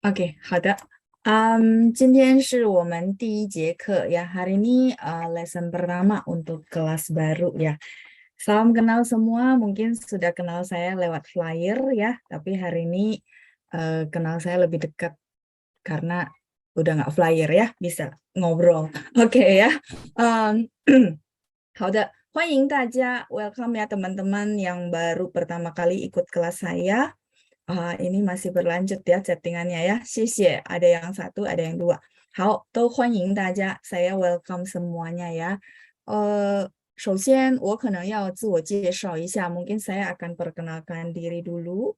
Oke, 好的。今天是我们第一节课ya. Hari ini lesson pertama untuk kelas baru ya. Salam kenal semua, mungkin sudah kenal saya lewat flyer ya, tapi hari ini kenal saya lebih dekat karena udah nggak flyer ya, bisa ngobrol. Oke ya. Um, 好的，欢迎大家 welcome ya teman-teman yang baru pertama kali ikut kelas saya. Ini masih berlanjut ya chattingannya ya. 谢谢, ada yang satu, ada yang dua. 好，都欢迎大家, saya welcome semuanya ya. 首先我可能要自我介绍一下, mungkin saya akan perkenalkan diri dulu.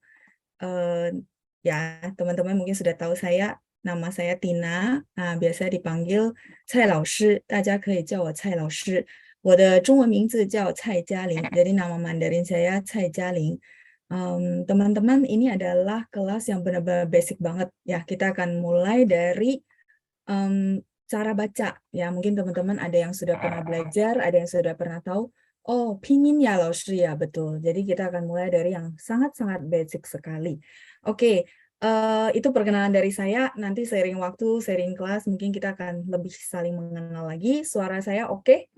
Ya, teman-teman mungkin sudah tahu saya, nama saya Tina, biasa dipanggil 蔡老师, 大家可以叫我蔡老师. 我的中文名字叫蔡嘉玲, jadi nama Mandarin saya 蔡嘉玲. Teman-teman, ini adalah kelas yang benar-benar basic banget ya. Kita akan mulai dari cara baca ya. Mungkin teman-teman ada yang sudah pernah belajar, ada yang sudah pernah tahu. Oh, pinyin ya Lausri ya, betul. Jadi kita akan mulai dari yang sangat-sangat basic sekali. Oke, itu perkenalan dari saya. Nanti seiring waktu, seiring kelas, mungkin kita akan lebih saling mengenal lagi. Suara saya oke?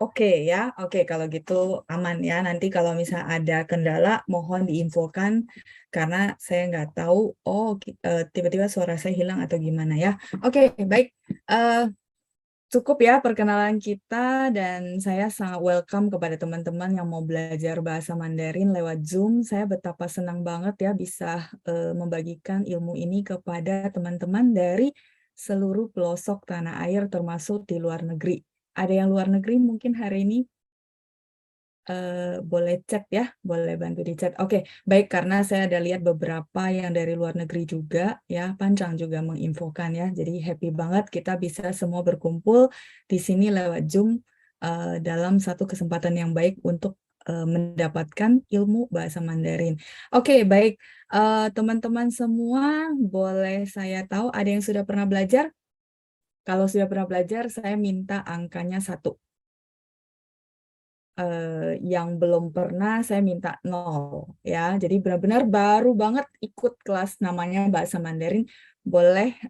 Oke ya, oke kalau gitu aman ya. Nanti kalau misal ada kendala, mohon diinfokan karena saya nggak tahu. Oh, tiba-tiba suara saya hilang atau gimana ya? Oke, baik. Eh, Cukup ya perkenalan kita dan saya sangat welcome kepada teman-teman yang mau belajar bahasa Mandarin lewat Zoom. Saya betapa senang banget ya bisa membagikan ilmu ini kepada teman-teman dari seluruh pelosok tanah air termasuk di luar negeri. Ada yang luar negeri mungkin hari ini boleh chat ya, boleh bantu di chat. Oke, baik karena saya ada lihat beberapa yang dari luar negeri juga ya, Panjang juga menginfokan ya. Jadi happy banget kita bisa semua berkumpul di sini lewat Zoom dalam satu kesempatan yang baik untuk mendapatkan ilmu bahasa Mandarin. Oke, baik. Teman-teman semua, boleh saya tahu ada yang sudah pernah belajar? Kalau sudah pernah belajar, saya minta angkanya 1. Yang belum pernah saya minta 0 ya. Jadi benar-benar baru banget ikut kelas namanya bahasa Mandarin, boleh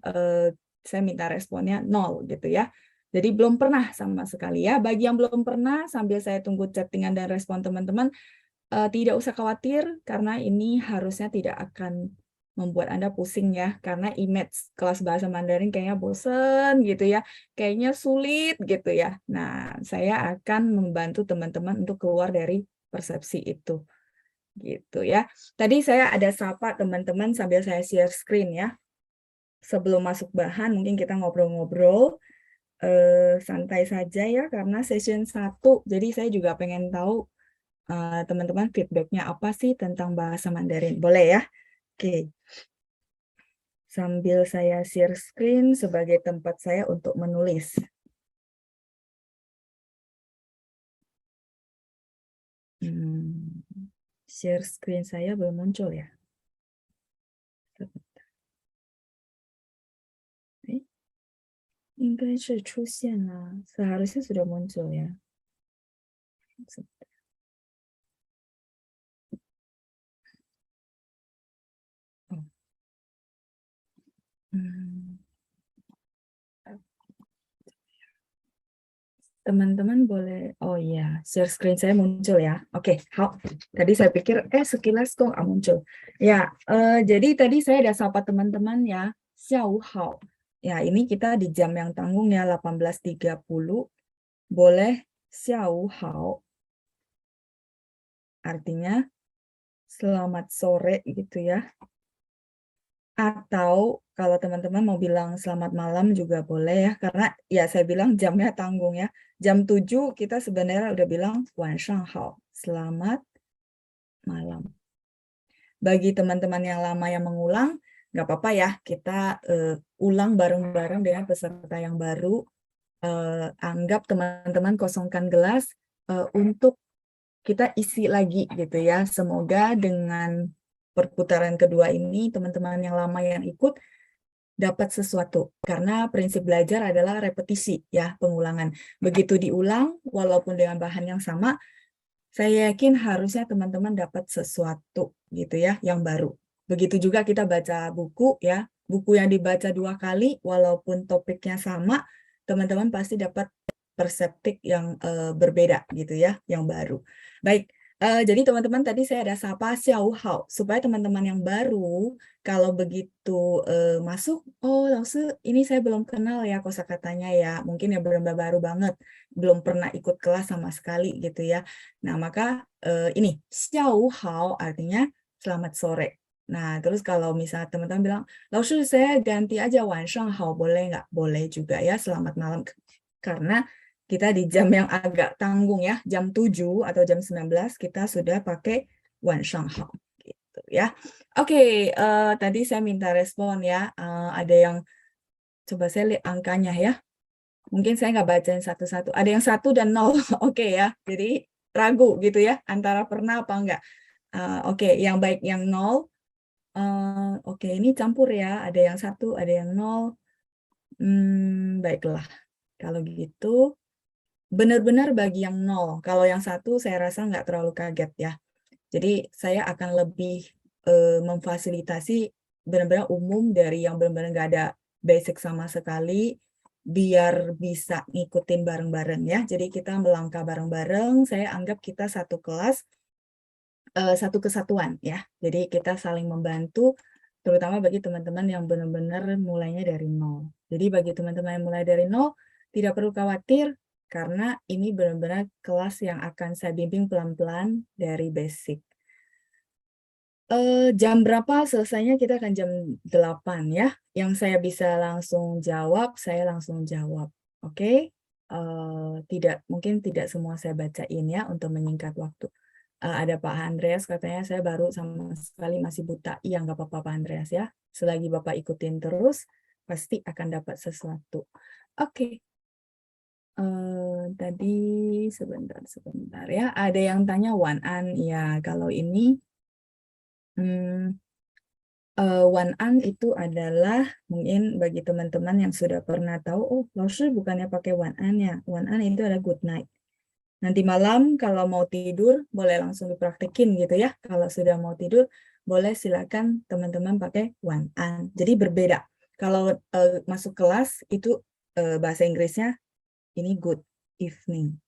saya minta responnya 0 gitu ya. Jadi belum pernah sama sekali ya. Bagi yang belum pernah, sambil saya tunggu chattingan dan respon teman-teman, tidak usah khawatir karena ini harusnya tidak akan membuat Anda pusing ya, karena image kelas bahasa Mandarin kayaknya bosen gitu ya, kayaknya sulit gitu ya. Nah, saya akan membantu teman-teman untuk keluar dari persepsi itu gitu ya. Tadi saya ada sapa teman-teman sambil saya share screen ya. Sebelum masuk bahan, mungkin kita ngobrol-ngobrol santai saja ya, karena session 1, jadi saya juga pengen tahu teman-teman feedbacknya apa sih tentang bahasa Mandarin. Boleh ya? Oke. Sambil saya share screen sebagai tempat saya untuk menulis. Share screen saya belum muncul ya? Seharusnya sudah muncul ya. Teman-teman boleh, oh iya, share screen saya muncul ya. Oke, tadi saya pikir, sekilas kok nggak muncul. Ya, jadi tadi saya ada sapa teman-teman ya, xiao hao. Ya, ini kita di jam yang tanggung ya, 18.30. Boleh xiao hao. Artinya, selamat sore gitu ya. Atau kalau teman-teman mau bilang selamat malam juga boleh ya, karena ya saya bilang jamnya tanggung ya. Jam 7 kita sebenarnya udah bilang 晚上好, selamat malam. Bagi teman-teman yang lama yang mengulang, nggak apa-apa ya, kita ulang bareng-bareng dengan peserta yang baru. Anggap teman-teman kosongkan gelas untuk kita isi lagi gitu ya. Semoga dengan perputaran kedua ini, teman-teman yang lama yang ikut dapat sesuatu. Karena prinsip belajar adalah repetisi ya, pengulangan. Begitu diulang, walaupun dengan bahan yang sama, saya yakin harusnya teman-teman dapat sesuatu gitu ya, yang baru. Begitu juga kita baca buku ya, buku yang dibaca 2 kali, walaupun topiknya sama, teman-teman pasti dapat perseptik yang berbeda gitu ya, yang baru. Baik, jadi teman-teman tadi saya ada sapa Xiao Hao, supaya teman-teman yang baru, kalau begitu masuk, oh langsung ini saya belum kenal ya kosakatanya ya, mungkin ya benar-benar baru banget, belum pernah ikut kelas sama sekali gitu ya. Nah, maka ini Xiao Hao artinya selamat sore. Nah, terus kalau misalnya teman-teman bilang, Laoshi saya ganti aja Wan Shang Hao, boleh nggak? Boleh juga ya, selamat malam. Karena kita di jam yang agak tanggung ya, jam 7 atau jam 19 kita sudah pakai Wan Shang Hao. Gitu ya. Oke, tadi saya minta respon ya. Ada yang, coba saya lihat angkanya ya. Mungkin saya nggak bacain satu-satu. Ada yang 1 dan 0. Oke ya. Jadi ragu gitu ya, antara pernah apa enggak. Oke, yang baik yang 0. Oke, ini campur ya. Ada yang 1, ada yang 0. Baiklah. Kalau gitu, benar-benar bagi yang 0. Kalau yang 1 saya rasa nggak terlalu kaget ya. Jadi saya akan lebih memfasilitasi benar-benar umum dari yang benar-benar nggak ada basic sama sekali, biar bisa ngikutin bareng-bareng ya. Jadi kita melangkah bareng-bareng, saya anggap kita satu kelas, satu kesatuan ya. Jadi kita saling membantu, terutama bagi teman-teman yang benar-benar mulainya dari nol. Jadi bagi teman-teman yang mulai dari nol, tidak perlu khawatir, karena ini benar-benar kelas yang akan saya bimbing pelan-pelan dari basic. Jam berapa selesainya? Kita akan jam 8 ya. Yang saya bisa langsung jawab, saya langsung jawab. Oke? Mungkin tidak semua saya bacain ya untuk menyingkat waktu. Ada Pak Andreas katanya saya baru sama sekali masih buta. Iya, nggak apa-apa Pak Andreas ya. Selagi Bapak ikutin terus, pasti akan dapat sesuatu. Oke. Tadi sebentar ya. Ada yang tanya Wan An. Ya, kalau ini hmm, Wan An itu adalah mungkin bagi teman-teman yang sudah pernah tahu, oh, Laoshi bukannya pakai Wan An ya. Wan An itu adalah good night. Nanti malam kalau mau tidur boleh langsung dipraktekin gitu ya. Kalau sudah mau tidur boleh silakan teman-teman pakai Wan An. Jadi berbeda. Kalau masuk kelas itu bahasa Inggrisnya ini good evening.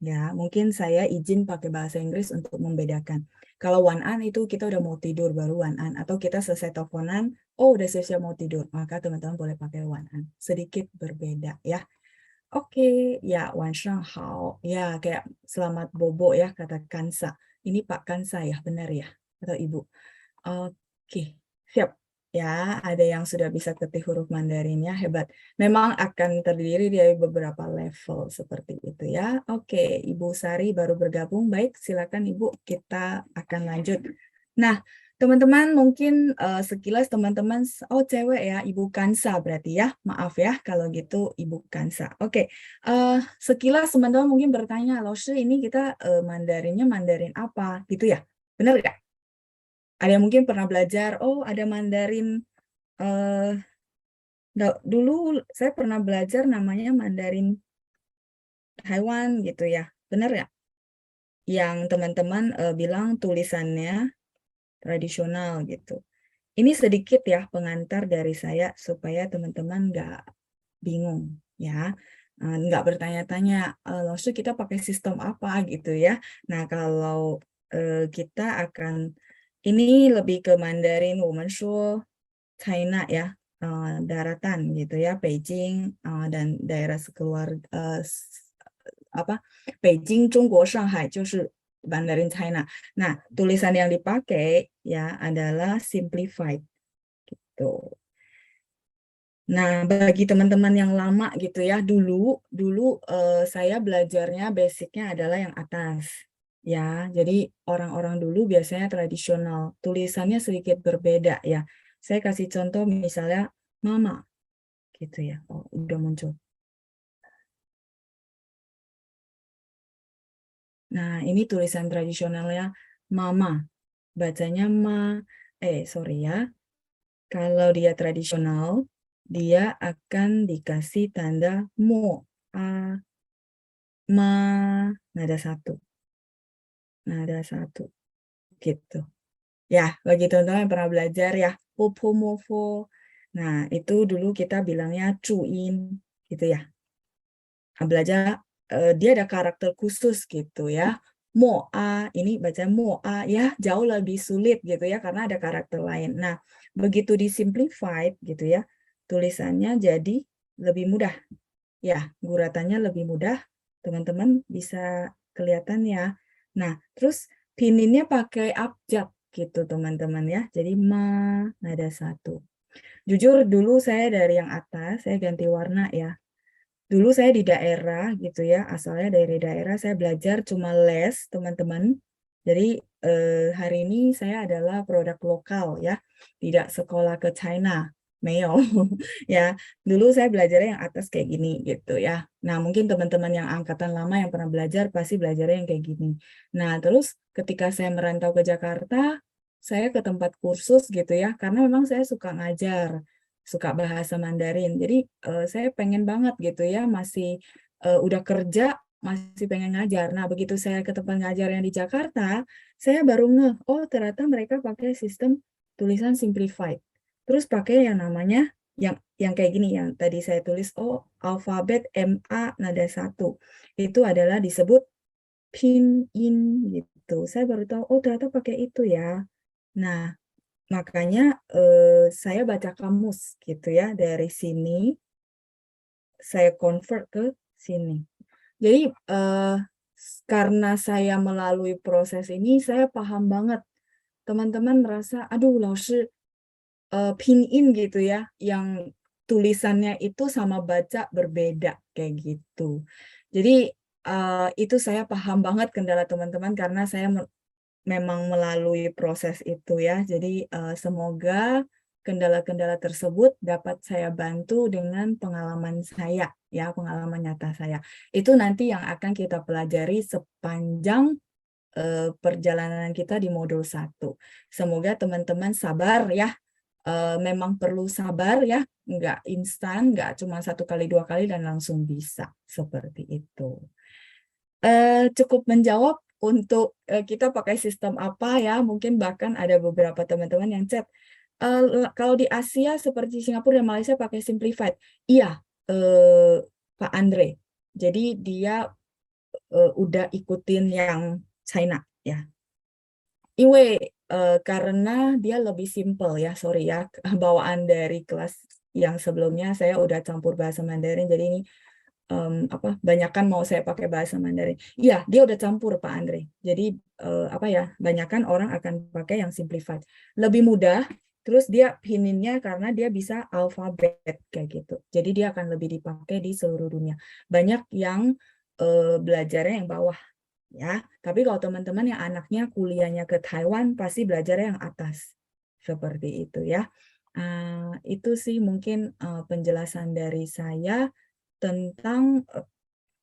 Ya, mungkin saya izin pakai bahasa Inggris untuk membedakan. Kalau one an itu kita udah mau tidur baru one an, atau kita selesai teleponan, oh udah siap-siap mau tidur, maka teman-teman boleh pakai one an. Sedikit berbeda ya. Oke, ya wan shang hao. Ya, kayak selamat bobo ya kata Kansa. Ini Pak Kansa ya, benar ya? Atau Ibu? Oke, siap. Ya, ada yang sudah bisa ketik huruf Mandarinnya, hebat. Memang akan terdiri dari beberapa level seperti itu ya. Oke, Ibu Sari baru bergabung. Baik, silakan Ibu, kita akan lanjut. Nah, teman-teman mungkin sekilas teman-teman, oh cewek ya, Ibu Kansa berarti ya. Maaf ya kalau gitu Ibu Kansa. Oke, sekilas teman-teman mungkin bertanya, Laoshi ini kita Mandarinnya Mandarin apa gitu ya? Benar nggak? Ada yang mungkin pernah belajar, oh ada Mandarin, eh, dulu saya pernah belajar namanya Mandarin Taiwan gitu ya, benar ya? Yang teman-teman bilang tulisannya tradisional gitu. Ini sedikit ya pengantar dari saya supaya teman-teman nggak bingung ya, nggak bertanya-tanya, maksud kita pakai sistem apa gitu ya. Nah kalau kita akan, ini lebih ke Mandarin Womenshu China ya, daratan gitu ya, Beijing dan daerah sekeluar apa Beijing, Zhongguo, Shanghai, 就是 Mandarin China. Nah, tulisan yang dipakai ya adalah simplified gitu. Nah, bagi teman-teman yang lama gitu ya, dulu saya belajarnya basicnya adalah yang atas. Ya, jadi orang-orang dulu biasanya tradisional, tulisannya sedikit berbeda ya. Saya kasih contoh misalnya mama gitu ya. Oh, udah muncul. Nah, ini tulisan tradisionalnya mama. Bacanya sorry ya. Kalau dia tradisional, dia akan dikasih tanda mo. A, ma, nada satu. Nada satu. Gitu. Ya, bagi teman-teman yang pernah belajar ya, popomofo. Nah, itu dulu kita bilangnya cuin, gitu ya. Nah, belajar dia ada karakter khusus gitu ya. Moa, ini baca moa ya, jauh lebih sulit gitu ya karena ada karakter lain. Nah, begitu disimplified gitu ya, tulisannya jadi lebih mudah. Ya, guratannya lebih mudah. Teman-teman bisa kelihatan ya. Nah, terus pininnya pakai abjad gitu teman-teman ya. Jadi ma nada satu. Jujur dulu saya dari yang atas, saya ganti warna ya. Dulu saya di daerah gitu ya, asalnya dari daerah saya belajar cuma les teman-teman. Jadi hari ini saya adalah produk lokal ya, tidak sekolah ke China, 没有 ya. Dulu saya belajarnya yang atas kayak gini gitu ya. Nah mungkin teman-teman yang angkatan lama yang pernah belajar pasti belajarnya yang kayak gini. Nah terus ketika saya merantau ke Jakarta, saya ke tempat kursus gitu ya, karena memang saya suka ngajar suka bahasa Mandarin. Jadi saya pengen banget gitu ya, masih udah kerja, masih pengen ngajar. Nah, begitu saya ke tempat ngajar yang di Jakarta, saya baru ngeh, oh ternyata mereka pakai sistem tulisan simplified. Terus pakai yang namanya yang kayak gini yang tadi saya tulis, oh alfabet MA nada satu. Itu adalah disebut pinyin gitu. Saya baru tahu, oh ternyata pakai itu ya. Nah, makanya saya baca kamus gitu ya dari sini saya convert ke sini. Jadi karena saya melalui proses ini saya paham banget teman-teman merasa aduh laoshi pinyin gitu ya yang tulisannya itu sama baca berbeda kayak gitu. Jadi itu saya paham banget kendala teman-teman karena saya memang melalui proses itu ya. Jadi semoga kendala-kendala tersebut dapat saya bantu dengan pengalaman saya ya, pengalaman nyata saya. Itu nanti yang akan kita pelajari sepanjang perjalanan kita di modul 1. Semoga teman-teman sabar ya. Memang perlu sabar ya, nggak instan, nggak cuma 1 kali 2 kali dan langsung bisa seperti itu. Cukup menjawab untuk kita pakai sistem apa ya, mungkin bahkan ada beberapa teman-teman yang chat. Kalau di Asia seperti Singapura dan Malaysia pakai simplified. Iya, Pak Andre. Jadi dia udah ikutin yang China ya. Karena dia lebih simple ya, sorry ya, bawaan dari kelas yang sebelumnya saya udah campur bahasa Mandarin, jadi ini banyakan mau saya pakai bahasa Mandarin. Iya, dia udah campur Pak Andre. Jadi apa ya, banyakan orang akan pakai yang simplified. Lebih mudah, terus dia pininnya karena dia bisa alfabet kayak gitu. Jadi dia akan lebih dipakai di seluruh dunia. Banyak yang belajarnya yang bawah ya. Tapi kalau teman-teman yang anaknya kuliahnya ke Taiwan pasti belajarnya yang atas. Seperti itu ya. Itu sih mungkin penjelasan dari saya tentang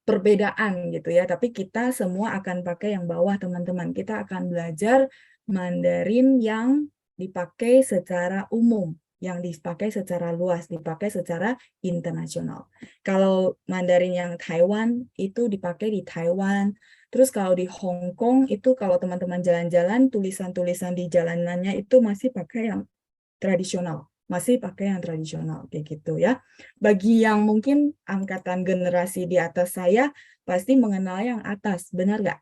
perbedaan gitu ya. Tapi kita semua akan pakai yang bawah teman-teman. Kita akan belajar Mandarin yang dipakai secara umum, yang dipakai secara luas, dipakai secara internasional. Kalau Mandarin yang Taiwan itu dipakai di Taiwan. Terus kalau di Hong Kong itu kalau teman-teman jalan-jalan, tulisan-tulisan di jalanannya itu masih pakai yang tradisional, masih pakai yang tradisional kayak gitu ya. Bagi yang mungkin angkatan generasi di atas saya pasti mengenal yang atas, benar nggak?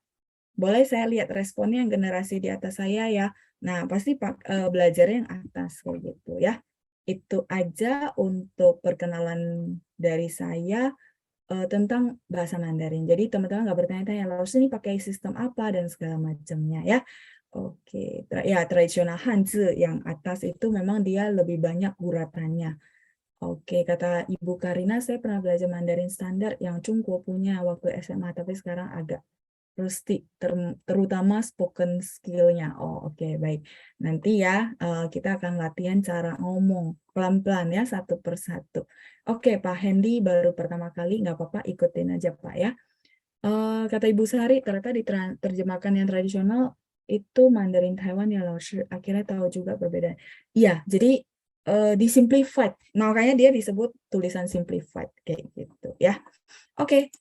Boleh saya lihat responnya yang generasi di atas saya ya. Nah, pasti belajarnya yang atas kayak gitu ya. Itu aja untuk perkenalan dari saya tentang bahasa Mandarin. Jadi teman-teman nggak bertanya-tanya, lalu ini pakai sistem apa dan segala macamnya ya. Oke, ya tradisional Hanzi yang atas itu memang dia lebih banyak guratannya. Oke, kata Ibu Karina, saya pernah belajar Mandarin standar yang Cungko punya waktu SMA, tapi sekarang agak rusty, terutama spoken skill-nya. Oh, oke, baik. Nanti ya, kita akan latihan cara ngomong pelan-pelan ya, satu persatu. Oke, Pak Hendy baru pertama kali, nggak apa-apa, ikutin aja Pak ya. Kata Ibu Sari, ternyata diterjemahkan yang tradisional itu Mandarin Taiwan ya, Laoshi. Akhirnya tahu juga perbedaan. Iya, jadi di simplified. Makanya dia disebut tulisan simplified kayak gitu ya. Oke.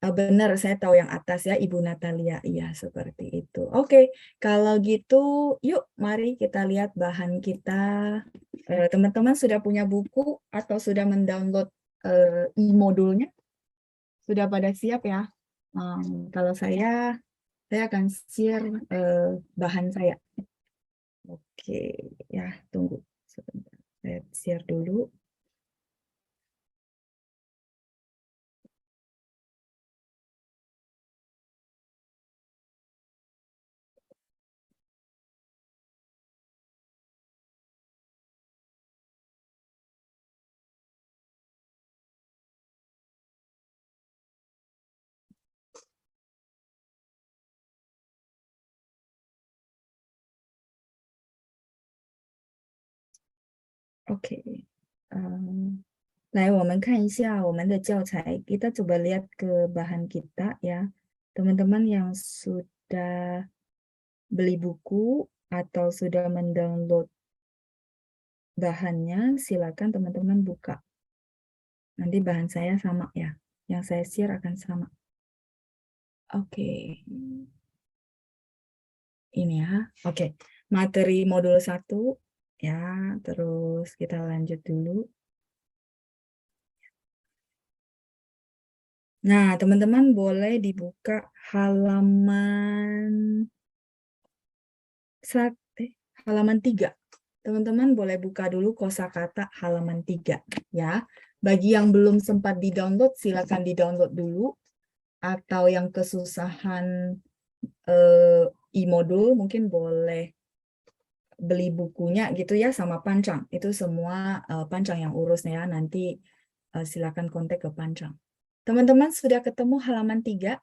Benar, saya tahu yang atas ya, Ibu Natalia. Iya, seperti itu. Oke, kalau gitu, yuk mari kita lihat bahan kita. Teman-teman sudah punya buku atau sudah mendownload e-modulnya? Sudah pada siap ya? Kalau saya akan share bahan saya. Oke, ya tunggu sebentar. Saya share dulu. Oke. Um, 来，我们看一下我们的教材. Kita coba lihat ke bahan kita ya. Teman-teman yang sudah beli buku atau sudah mendownload bahannya, silakan teman-teman buka. Nanti bahan saya sama ya. Yang saya share akan sama. Oke. Ini ya. Oke. Materi modul 1 ya. Terus kita lanjut dulu. Nah, teman-teman boleh dibuka halaman 3. Teman-teman boleh buka dulu kosakata halaman 3 ya. Bagi yang belum sempat di-download, silakan di-download dulu. Atau yang kesusahan e-modul mungkin boleh beli bukunya gitu ya sama Pancang. Itu semua Pancang yang urus ya. Nanti silakan kontak ke Pancang. Teman-teman sudah ketemu halaman 3?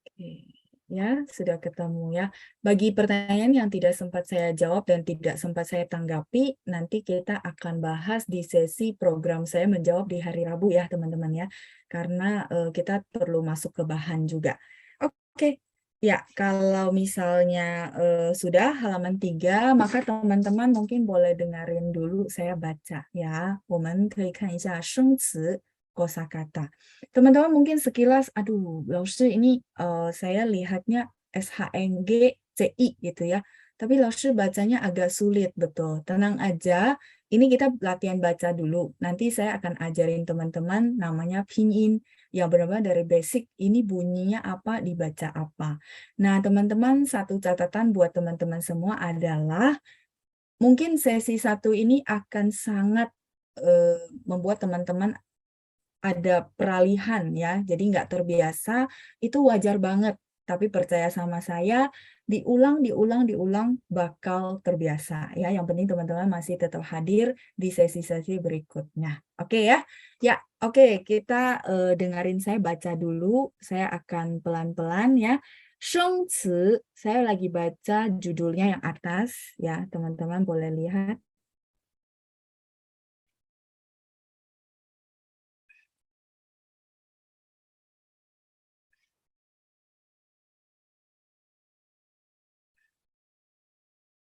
Oke. Ya, sudah ketemu ya. Bagi pertanyaan yang tidak sempat saya jawab dan tidak sempat saya tanggapi, nanti kita akan bahas di sesi program saya menjawab di hari Rabu ya, teman-teman ya. Karena kita perlu masuk ke bahan juga. Oke. Ya, kalau misalnya sudah halaman 3, maka teman-teman mungkin boleh dengerin dulu saya baca ya. 我们可以看一下生词 kosakata. Teman-teman mungkin sekilas, aduh, Laoshi ini saya lihatnya SHNG CI gitu ya. Tapi Laoshi bacanya agak sulit, betul. Tenang aja, ini kita latihan baca dulu. Nanti saya akan ajarin teman-teman namanya pinyin. Yang benar-benar dari basic, ini bunyinya apa, dibaca apa. Nah, teman-teman, satu catatan buat teman-teman semua adalah mungkin sesi 1 ini akan sangat membuat teman-teman ada peralihan ya, jadi nggak terbiasa, itu wajar banget. Tapi percaya sama saya, diulang, diulang, diulang, bakal terbiasa. Ya, yang penting teman-teman masih tetap hadir di sesi-sesi berikutnya. Oke ya? Ya, oke, kita dengerin saya baca dulu. Saya akan pelan-pelan ya. Shengci, saya lagi baca judulnya yang atas ya, teman-teman boleh lihat.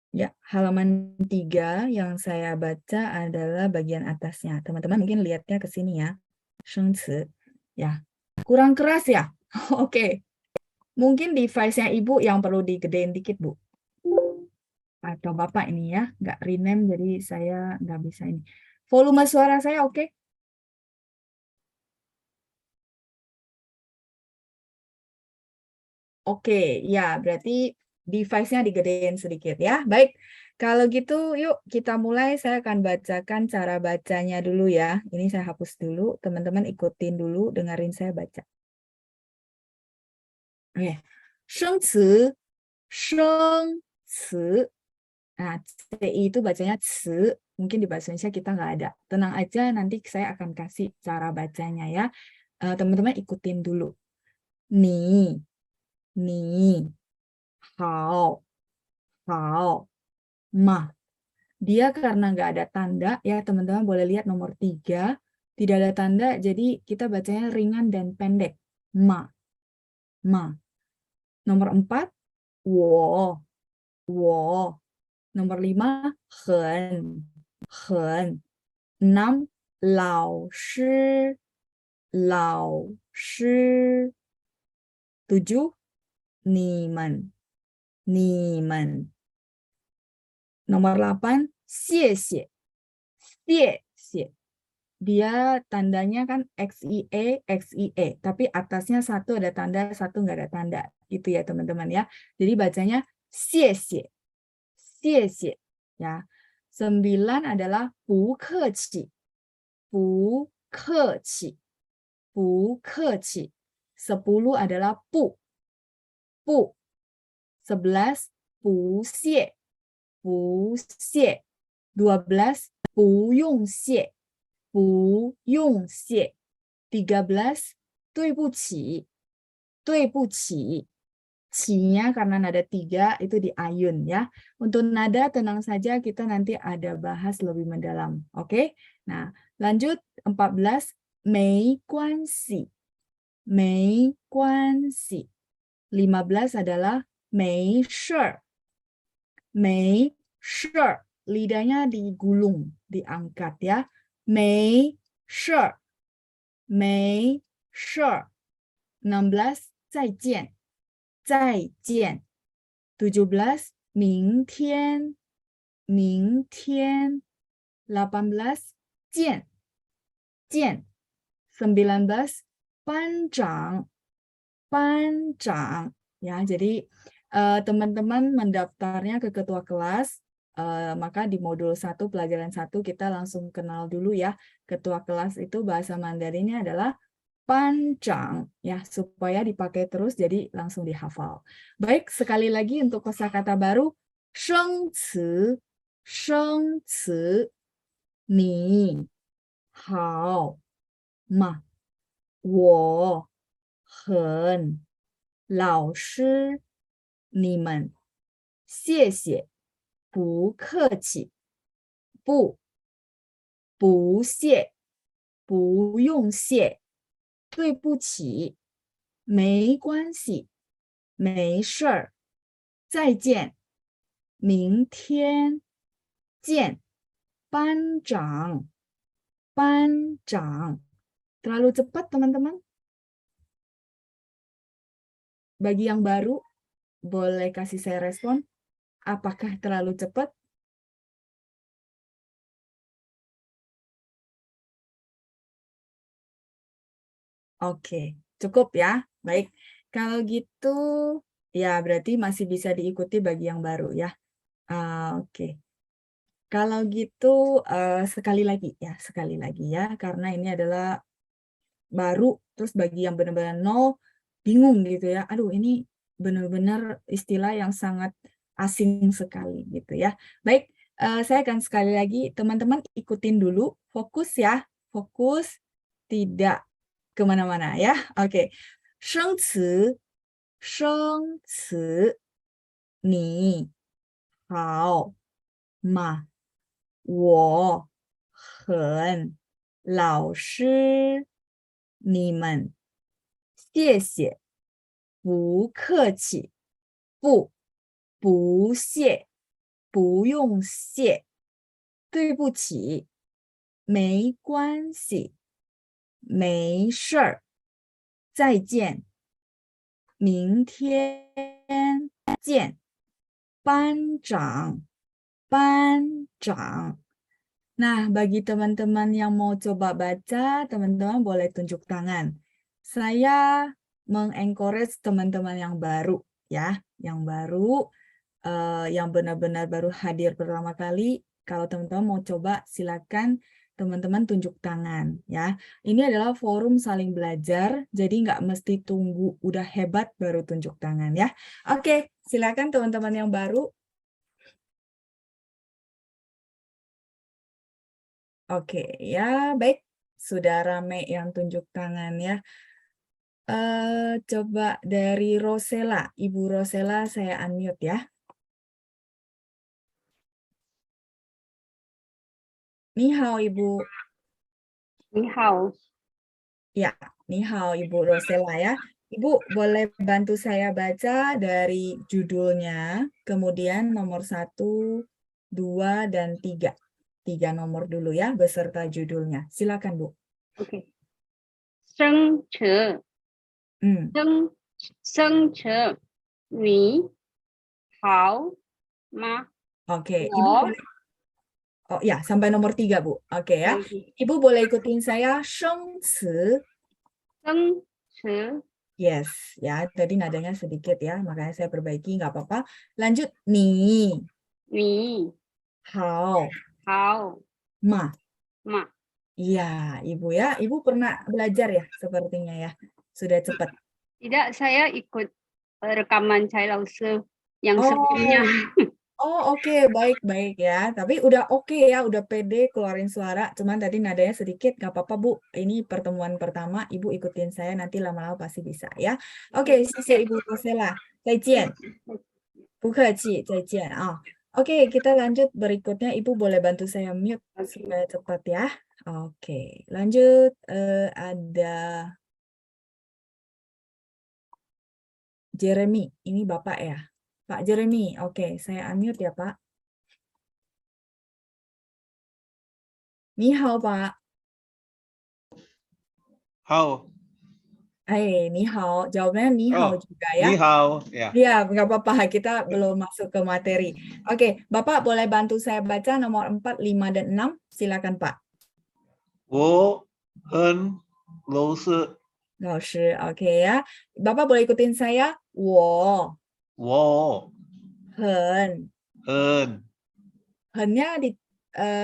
Ya, halaman 3 yang saya baca adalah bagian atasnya. Teman-teman mungkin lihatnya ke sini ya. Shengci. Ya, kurang keras ya? Oke. Mungkin device-nya Ibu yang perlu digedein dikit, Bu. Atau Bapak ini ya. Nggak rename, jadi saya nggak bisa ini. Volume suara saya oke? Oke, ya berarti device-nya digedein sedikit ya. Baik, kalau gitu yuk kita mulai. Saya akan bacakan cara bacanya dulu ya. Ini saya hapus dulu, teman-teman ikutin dulu, dengerin saya baca. Oke, 生词, 生词. Nah, CI itu bacanya ci, mungkin di bahasa Indonesia kita nggak ada. Tenang aja, nanti saya akan kasih cara bacanya ya. Teman-teman ikutin dulu. Ni, ni, hao, hao, ma. Dia karena nggak ada tanda, ya teman-teman boleh lihat nomor 3. Tidak ada tanda, jadi kita bacanya ringan dan pendek. Ma, ma. Nomor 4, wo, wo. Nomor 5, hen, hen. 6, 老师 老师 7 你们 nomor 8 谢谢 dia tandanya kan XIE, tapi atasnya satu ada tanda, satu nggak ada tanda. Gitu ya teman-teman ya. Jadi bacanya xie. Ya. 9 adalah 不客气. 10 adalah 不. 11 不谢. 12 不用谢. 13 对不起. 起-nya karena nada 3 itu di ayun ya. Untuk nada tenang saja, kita nanti ada bahas lebih mendalam. Oke? Nah, lanjut 14 没关系. 15 adalah 没事. Lidahnya digulung, diangkat ya. 没事. 16 再见. 17 明天. 18 见. 19 班长. Ya, jadi teman-teman mendaftarnya ke ketua kelas, maka di modul 1 pelajaran 1 kita langsung kenal dulu ya. Ketua kelas itu bahasa Mandarinnya adalah panjang ya, supaya dipakai terus jadi langsung dihafal. Baik, sekali lagi untuk kosakata baru, 生词 你好吗我很老师你们谢谢不客气不谢不用谢对不起没关系没事儿再见明天见班长 terlalu cepat teman-teman. Bagi yang baru boleh kasih saya respon, apakah terlalu cepat? Oke, cukup ya. Baik, kalau gitu ya berarti masih bisa diikuti bagi yang baru ya. Oke. Kalau gitu sekali lagi ya, karena ini adalah baru, terus bagi yang benar-benar nol, bingung gitu ya. Aduh, ini benar-benar istilah yang sangat asing sekali gitu ya. Baik, saya akan sekali lagi, teman-teman ikutin dulu, fokus ya, fokus, tidak kemana-mana ya. Oke, 生词你好吗我很老师你们谢谢不客气不谢不用谢对不起没关系没事儿再见明天见班长 Nah, bagi teman-teman yang mau coba baca, teman-teman boleh tunjuk tangan. Saya mengencourage teman-teman yang baru ya, yang baru, yang benar-benar baru hadir pertama kali. Kalau teman-teman mau coba, silakan teman-teman tunjuk tangan ya. Ini adalah forum saling belajar, jadi nggak mesti tunggu udah hebat baru tunjuk tangan ya. Oke, silakan teman-teman yang baru. Oke, ya baik. Sudah rame yang tunjuk tangan ya. Coba dari Rosella. Ibu Rosella saya unmute ya. Ni hao, Ibu. Ni hao. Ya, ni hao Ibu Rosella ya. Ibu boleh bantu saya baca dari judulnya, kemudian nomor 1, 2, dan 3. 3 nomor dulu ya, beserta judulnya. Silakan, Bu. OK，生车， Hmm. 生车，你好吗？ Oke, Ibu 我 boleh. Oh ya, sampai nomor 3, Bu. Oke ya. ，OK， Ibu boleh ikutin saya. Shengci. 生车， Yes, ya. Tadi nadanya sedikit ya, makanya saya perbaiki. Nggak apa-apa. Lanjut. Ni. 你 Hao. 好 Ma. 吗？ Iya, Ibu ya. Ibu pernah belajar ya, sepertinya ya. Sudah cepat. Tidak, saya ikut rekaman Chai Lause yang sebelumnya. Oh, oke, baik-baik ya. Tapi udah oke ya, udah pede keluarin suara. Cuman tadi nadanya sedikit, nggak apa-apa Bu. Ini pertemuan pertama, Ibu ikutin saya, nanti lama-lama pasti bisa ya. Oke, 谢谢 Ibu Rosela. 再见. 不客气，再见啊. Oke, kita lanjut berikutnya. Ibu boleh bantu saya mute Oke. supaya cepat ya. Oke, lanjut. Ada Jeremy. Ini Bapak ya. Pak Jeremy. Oke, saya unmute ya Pak. 你好, Pak. 好 Ni hao. Jawabnya ni hao oh juga ya. 你好 ya Iya, nggak apa-apa. Kita belum masuk ke materi. Oke, Bapak boleh bantu saya baca nomor 4, 5, dan 6? Silakan, Pak. 我很老实 Laoshi, oke ya. Bapak boleh ikutin saya. 我我很. 很 Hennya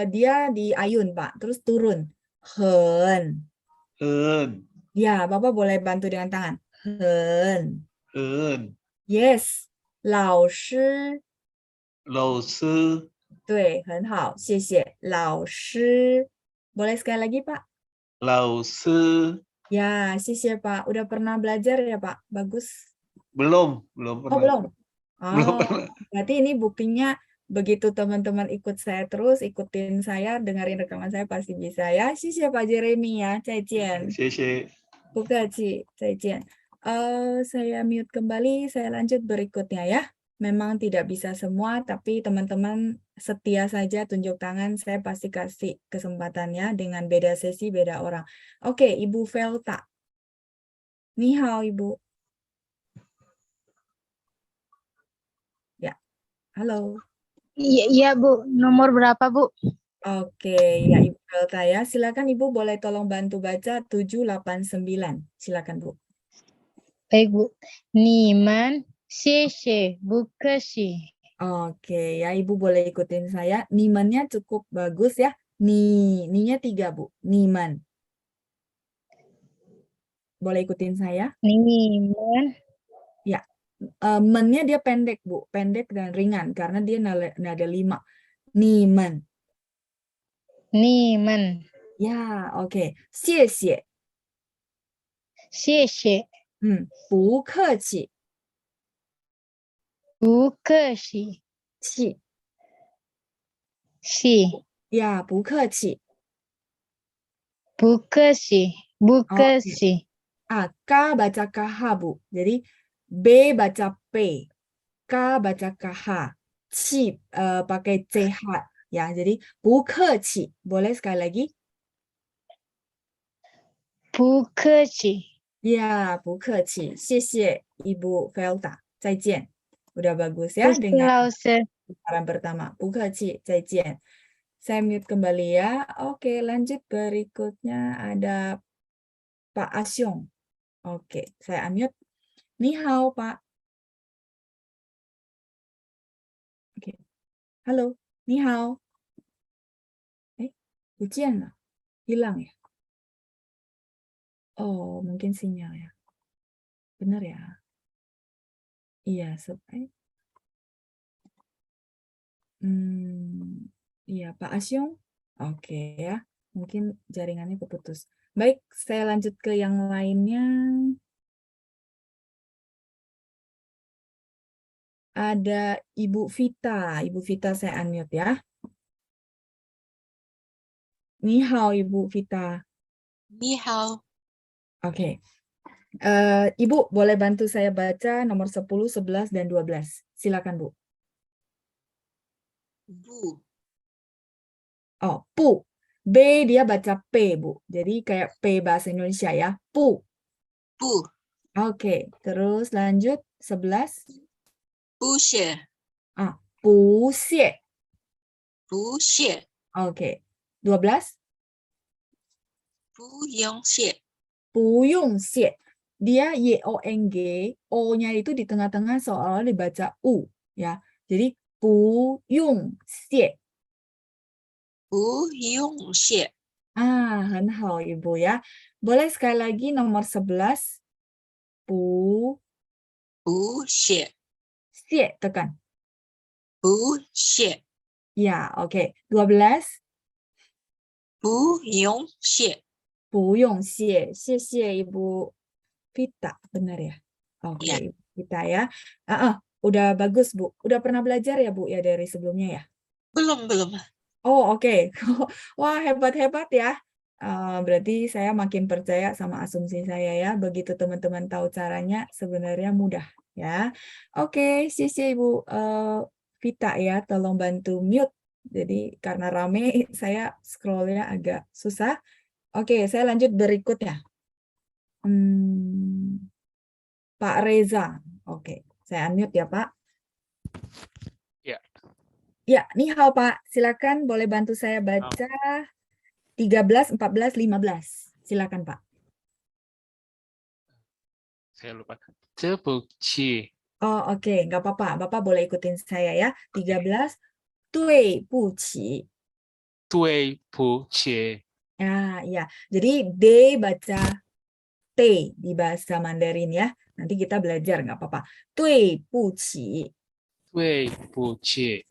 dia di ayun, Pak. Terus turun. Hen. 很 Ya, Bapak boleh bantu dengan tangan. Hen. 很 Yes. 老师. 老师对，很好，谢谢。老师. Boleh sekali lagi, Pak? 老师 Ya, 谢谢, Pak. Udah pernah belajar ya, Pak? Bagus. belum Oh, pernah belum? belum Oh, pernah berarti ini buktinya begitu teman-teman ikut saya terus, ikutin saya, dengerin rekaman saya pasti bisa ya. 谢谢 Pak Jeremy ya. 再见。谢谢不客气，再见. Saya mute kembali, saya lanjut berikutnya ya. Memang tidak bisa semua, tapi teman-teman setia saja tunjuk tangan, saya pasti kasih kesempatannya dengan beda sesi, beda orang. Oke, Ibu Velta. Ni hao, Ibu. Ya, halo. Iya, Bu. Nomor berapa, Bu? Oke, ya Ibu Velta ya. Silakan Ibu boleh tolong bantu baca 789. Silakan Bu. Baik, Bu. Niman, Xie, Bukashi. Oke, ya Ibu boleh ikutin saya. Nimannya cukup bagus ya. Ni-nya 3 Bu. Niman. Boleh ikutin saya? Niman, Ya. Mennya dia pendek Bu. Pendek dan ringan karena dia nada 5. Niman. Niman, Ya, oke. 谢谢. Xie, 不客气. Bukashi. 气. Si, Ya, 不客气. Bukashi. Bukashi. K baca KH, Bu. Jadi B baca P. K baca KH. Ci pakai CH. Ya, jadi 不客气. Boleh sekali lagi? Bukashi. Ya, 不客气. 谢谢 Ibu Velta. 再见. Udah bagus ya dengan Lause. saran pertama. 不客气, 再见. Saya mute kembali ya. Oke, lanjut berikutnya ada Pak Asyong. Oke, saya unmute. Ni hao, Pak. Oke. Halo, ni hao. 不见了. Hilang ya? Oh, mungkin sinyal ya. Benar ya? Iya, iya, Pak Asyong. Oke ya. Mungkin jaringannya keputus. Baik, saya lanjut ke yang lainnya. Ada Ibu Vita. Ibu Vita saya unmute ya. Ni hao, Ibu Vita. Ni hao. Oke. Ibu boleh bantu saya baca nomor 10, 11, dan 12. Silakan, Bu. Bu. Oh, pu. B dia baca P, Bu. Jadi kayak P bahasa Indonesia ya. Pu. 不 Oke, terus lanjut 11. 不屑 Ah, bu xie. 不屑 Oke. 12. 不用谢 Bu yung xie. Dia Y-O-N-G, O-nya itu di tengah-tengah seolah dibaca U. Ya. Jadi bu yung xie. 不用谢 很好, Ibu ya. Boleh sekali lagi nomor 11. Bu 不屑 xie, tekan. 不屑 Ya, oke. 12. 不用谢 Bu yung xie. Xie Ibu Vita, benar ya? Oke, Ya. Ibu Vita ya. Udah bagus, Bu. Udah pernah belajar ya, Bu, ya dari sebelumnya ya? belum Oh, oke. Wah, hebat-hebat ya. Berarti saya makin percaya sama asumsi saya ya. Begitu teman-teman tahu caranya, sebenarnya mudah ya. Oke, sisi Ibu Vita ya. Tolong bantu mute. Jadi karena rame, saya scrollnya agak susah. Oke, saya lanjut berikutnya. Pak Reza. Oke, saya unmute ya, Pak. Ya. Ya, ni hao, Pak. Silakan boleh bantu saya baca 13, 14, 15. Silakan, Pak. Saya lupa. 对不起 Oh, oke. Nggak apa-apa. Bapak boleh ikutin saya ya. 13, 对不起. 对不起 Ya. Jadi D baca T di bahasa Mandarin ya. Nanti kita belajar, nggak apa-apa. 对不起. 对不起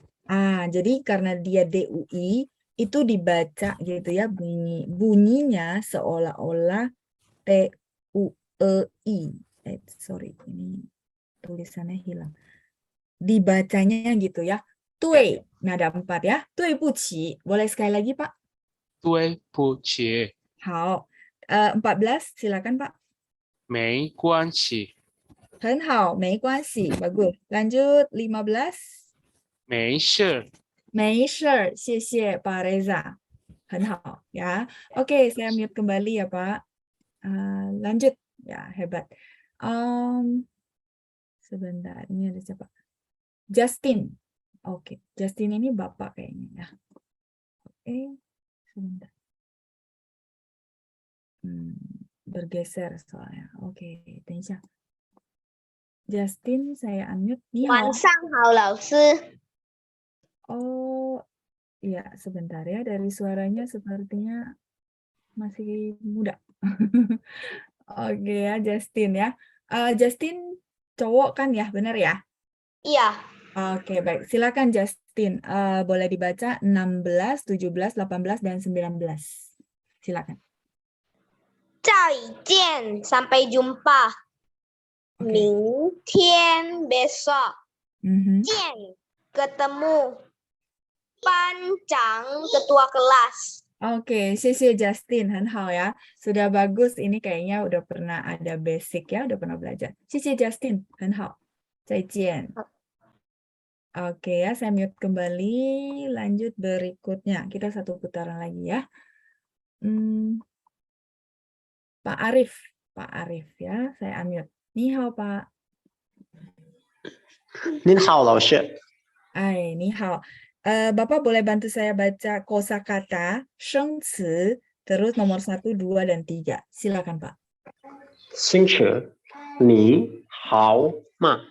Jadi karena dia DUI, itu dibaca gitu ya, bunyinya seolah-olah TUEI. Sorry, ini tulisannya hilang. Dibacanya gitu ya. Tui, nada 4 ya. Tui buci. Boleh sekali lagi, Pak? 对不起 Hao. 14, silakan, Pak. 没关系很好，没关系. Bagus. Lanjut, 15. 没事没事儿，谢谢 Pak Reza. 很好ya. Oke, saya mute kembali ya, Pak. Lanjut. Ya, hebat. Sebentar, ini ada siapa? Justin. Oke, Justin ini Bapak kayaknya ya. Oke, sebentar. Bergeser soalnya. Oke, 等一下. Justin, saya unmute. 你好。晚上好，老师。 Oh, iya, sebentar ya. Dari suaranya sepertinya masih muda. Oke ya, Justin ya. Justin cowok kan ya, benar ya? Iya. Oke, baik. Silakan Justin. Boleh dibaca 16, 17, 18, dan 19. Silakan. 再见，sampai jumpa. Oke. 明天besok. Mhm. 见，ketemu. 班长ketua kelas. Oke, 谢谢 Justin, 很好ya. Sudah bagus, ini kayaknya udah pernah ada basic ya, udah pernah belajar. 谢谢 Justin, 很好。再见. Oke ya, saya mute kembali. Lanjut berikutnya. Kita satu putaran lagi ya. Pak Arif ya, saya unmute. Ni hao, Pak. 您好，老师。 Ni hao. Bapak boleh bantu saya baca kosakata, 生词, terus nomor 1, 2, dan 3. Silakan, Pak. 星驰，你好吗？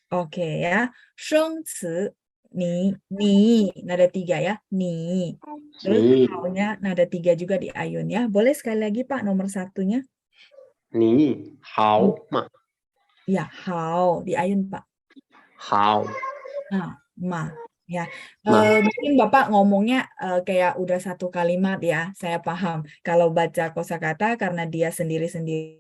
Oke ya. 生词, ni, nada 3 ya. Ni. Terus 你 hao-nya nada 3 juga di ayun ya. Boleh sekali lagi, Pak, nomor 1-nya? 你好吗？ Ya, hao di ayun, Pak. 好 Ma ya. Ma. Mungkin Bapak ngomongnya kayak udah satu kalimat ya. Saya paham. Kalau baca kosakata karena dia sendiri-sendiri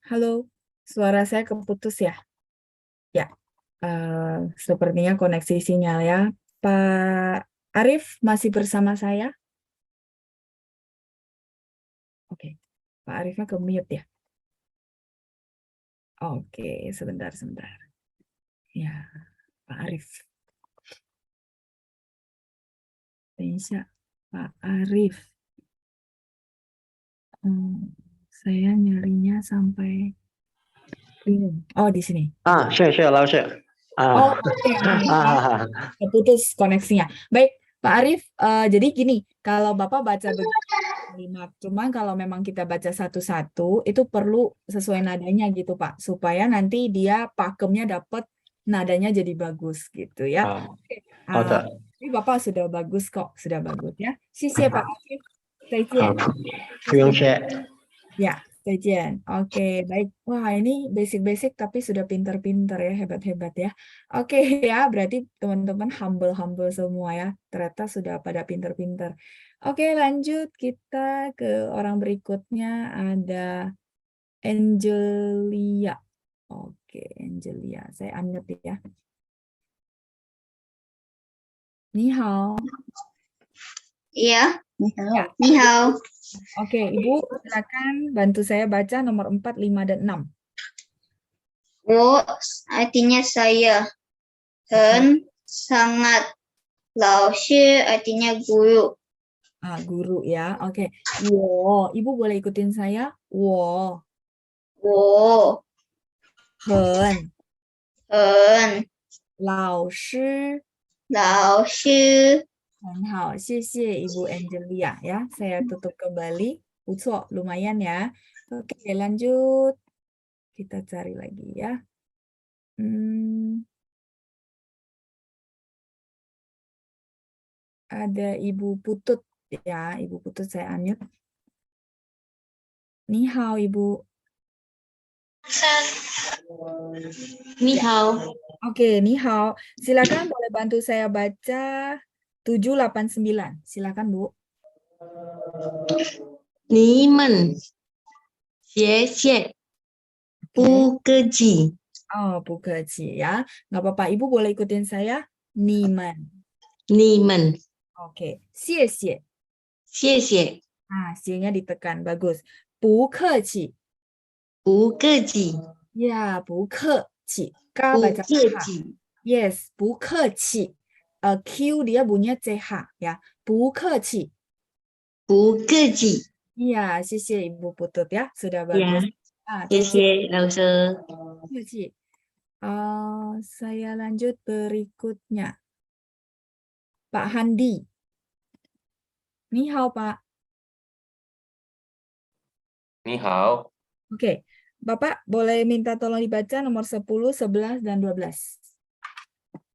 Halo, suara saya keputus ya? Ya, sepertinya koneksi sinyal ya. Pak Arif masih bersama saya? Oke, Pak Arifnya ke mute ya? Oke, sebentar. Ya, Pak Arif. Bisa, Pak Arif. Saya nyarinya sampai bingung. Oh, di sini. 是老师 Oh, oke. Putus koneksinya. Baik, Pak Arif, jadi gini, kalau Bapak baca kalimat, cuman kalau memang kita baca satu-satu, itu perlu sesuai nadanya gitu, Pak, supaya nanti dia pakemnya dapat nadanya jadi bagus gitu ya. 好的 Tapi Bapak sudah bagus kok, sudah bagus ya. Sisi Pak Arif, 再见。不用谢 Ya, 再见. Oke, baik. Wah, ini basic-basic tapi sudah pinter-pinter ya, hebat-hebat ya. Oke ya, berarti teman-teman humble-humble semua ya. Ternyata sudah pada pinter-pinter. Oke, lanjut kita ke orang berikutnya, ada Angelia. Oke, Angelia. Saya unmute ya. Ni hao. Iya, Ya. ni hao. Oke, Ibu silakan bantu saya baca nomor 4, 5, dan 6. Wo artinya saya. Hen sangat. Lao shi artinya guru. Guru ya. Oke. Wo, Ibu boleh ikutin saya? Wo, Wo hen, hen lao shi. lao shi. 很好，谢谢 Ibu Angelia ya. Saya tutup kembali. 不错, lumayan ya. Oke, lanjut. Kita cari lagi ya. Ada Ibu Putut ya. Ibu Putut saya unmute. Ni hao, Ibu. Ni hao. Oke, ni hao. Silakan boleh bantu saya baca 789. Silakan, Bu. 你们谢谢 不客气 Oh, 不客气 ya. Nggak apa-apa. Ibu boleh ikutin saya. 你们.你们 Oke. 谢谢. 谢谢 C-nya ditekan. Bagus. 不客气.不客气 Ya, 不客气. K 不 baca 客 K. 气 Yes, 不客气. Q dia bunyinya CH ya. 不客气.不客气 Iya, 谢谢 Ibu Putut ya. Sudah Ya. bagus. 谢谢老师 Kecil. Saya lanjut berikutnya. Pak Handi. Ni hao, Pak. 你好， Oke. Bapak boleh minta tolong dibaca nomor 10, 11, dan 12.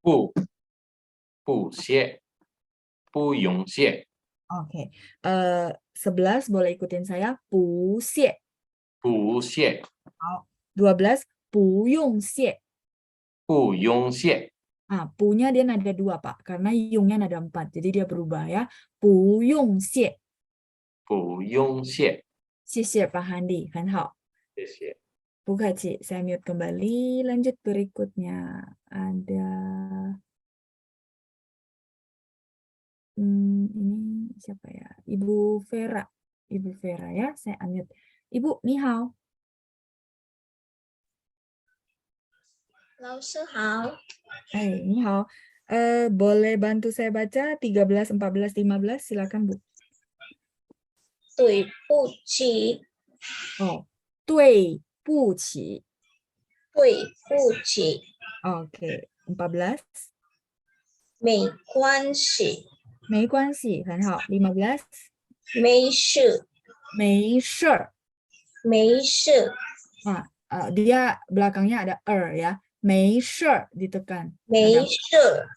不谢，不用谢， Oke. 11 boleh ikutin saya. 不谢. 不谢， 12. 不用谢. 不用谢， Punya dia nada 2, Pak. Karena yungnya nada 4. Jadi dia berubah ya. 不用谢.不用谢，谢谢 Pak Handi. 很好.谢谢。 Bu Kaci, saya mute kembali. Lanjut berikutnya. Ada ini siapa ya? Ibu Vera. Ibu Vera ya, saya unmute. Ibu, ni hao. 老师好， Ni hao. Boleh bantu saya baca 13, 14, 15? Silakan, Bu. 对不起， Oh, 对不起. 对不起， Oke, 14. 没关系，没关系，很好。15. 没事，没事儿. 没事， Dia belakangnya ada ya. 没事儿 ditekan. 没 Ada 事，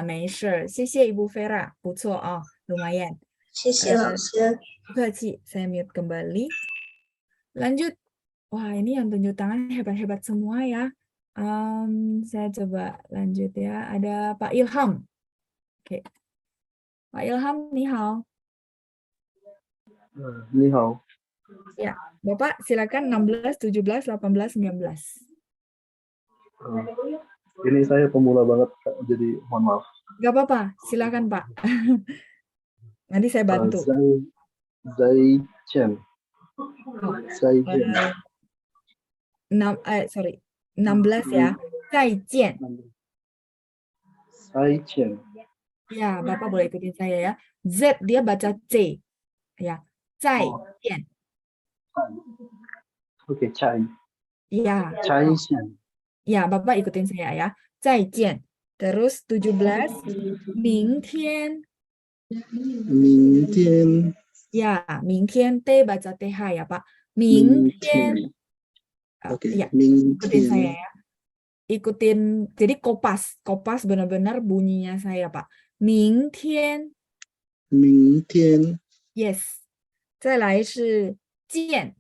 没事。谢谢 Ibu Vera. 不错 lumayan. 谢谢老师。 Bu Kaci, saya mute kembali. Lanjut. Wah, ini yang tunjuk tangan hebat-hebat semua ya. Saya coba lanjut ya. Ada Pak Ilham. Oke. Pak Ilham, ni hao. 你好， Ya, Bapak silakan 16, 17, 18, 19. Ini saya pemula banget, Kak, jadi mohon maaf. Gak apa-apa, silakan Pak. Nanti saya bantu. Zaijian. Oh, Zaijian. 16 ya. 再见. Zaijian. Ya, Bapak boleh ikutin saya ya. Z dia baca C. Ya, 再见. Oke, Chai. Ya, Zaijian. ya Bapak ikutin saya ya. 再见. Terus 17, 明天. 明天. Ya, 明天 T baca TH ya Pak. 明天. Oke, Ya, ikutin saya ya. Ikutin, jadi kopas benar-benar bunyinya saya Pak. 明天. 明天. Yes. 再来是见.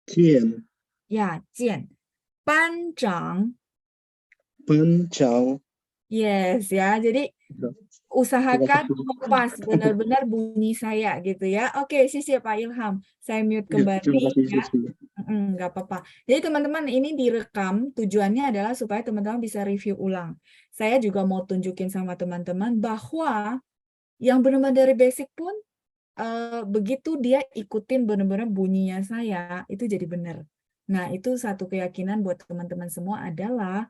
见. Ya, 见. 班长. 班长. Yes ya. Jadi usahakan kopas benar-benar bunyi saya gitu ya. Oke, sih Pak Ilham. Saya mute kembali ya. Nggak apa-apa. Jadi teman-teman ini direkam, tujuannya adalah supaya teman-teman bisa review ulang. Saya juga mau tunjukin sama teman-teman bahwa yang benar-benar dari basic pun begitu dia ikutin benar-benar bunyinya saya, itu jadi benar. Nah, itu satu keyakinan buat teman-teman semua adalah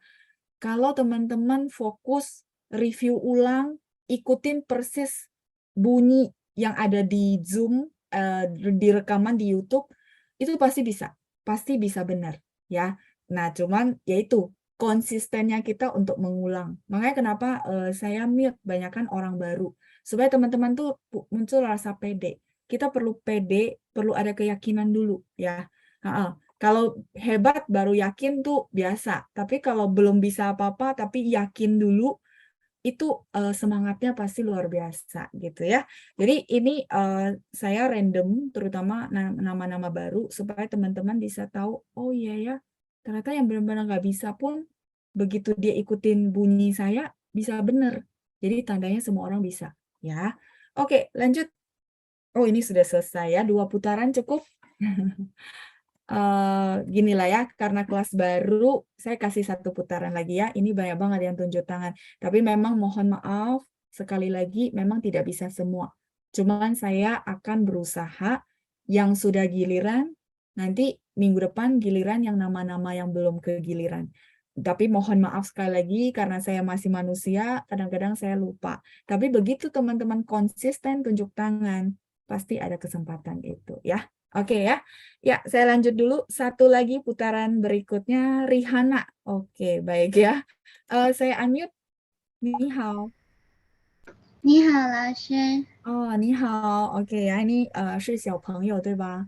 kalau teman-teman fokus review ulang, ikutin persis bunyi yang ada di Zoom, di rekaman di YouTube, itu pasti bisa benar ya. Nah, cuman yaitu konsistennya kita untuk mengulang. Makanya kenapa saya mute banyakkan orang baru supaya teman-teman tuh muncul rasa pede. Kita perlu pede, perlu ada keyakinan dulu ya. Kalau hebat baru yakin tuh biasa, tapi kalau belum bisa apa-apa tapi yakin dulu itu semangatnya pasti luar biasa gitu ya. Jadi ini saya random terutama nama-nama baru supaya teman-teman bisa tahu, oh iya ya, ternyata yang benar-benar nggak bisa pun begitu dia ikutin bunyi saya bisa bener. Jadi tandanya semua orang bisa ya. Oke, lanjut. Oh, ini sudah selesai ya, 2 putaran cukup. Ginilah ya, karena kelas baru, saya kasih 1 putaran lagi ya. Ini banyak banget yang tunjuk tangan. Tapi memang mohon maaf, sekali lagi memang tidak bisa semua. Cuman saya akan berusaha yang sudah giliran, nanti minggu depan giliran yang nama-nama yang belum kegiliran. Tapi mohon maaf sekali lagi, karena saya masih manusia, kadang-kadang saya lupa. Tapi begitu teman-teman konsisten tunjuk tangan, pasti ada kesempatan itu ya. Oke ya. Ya, saya lanjut dulu. Satu lagi putaran berikutnya, Rihanna. Oke, baik ya. Saya unmute. Ni hao. 你好，老师。哦，你好。Oke ya, ini 是小朋友对吧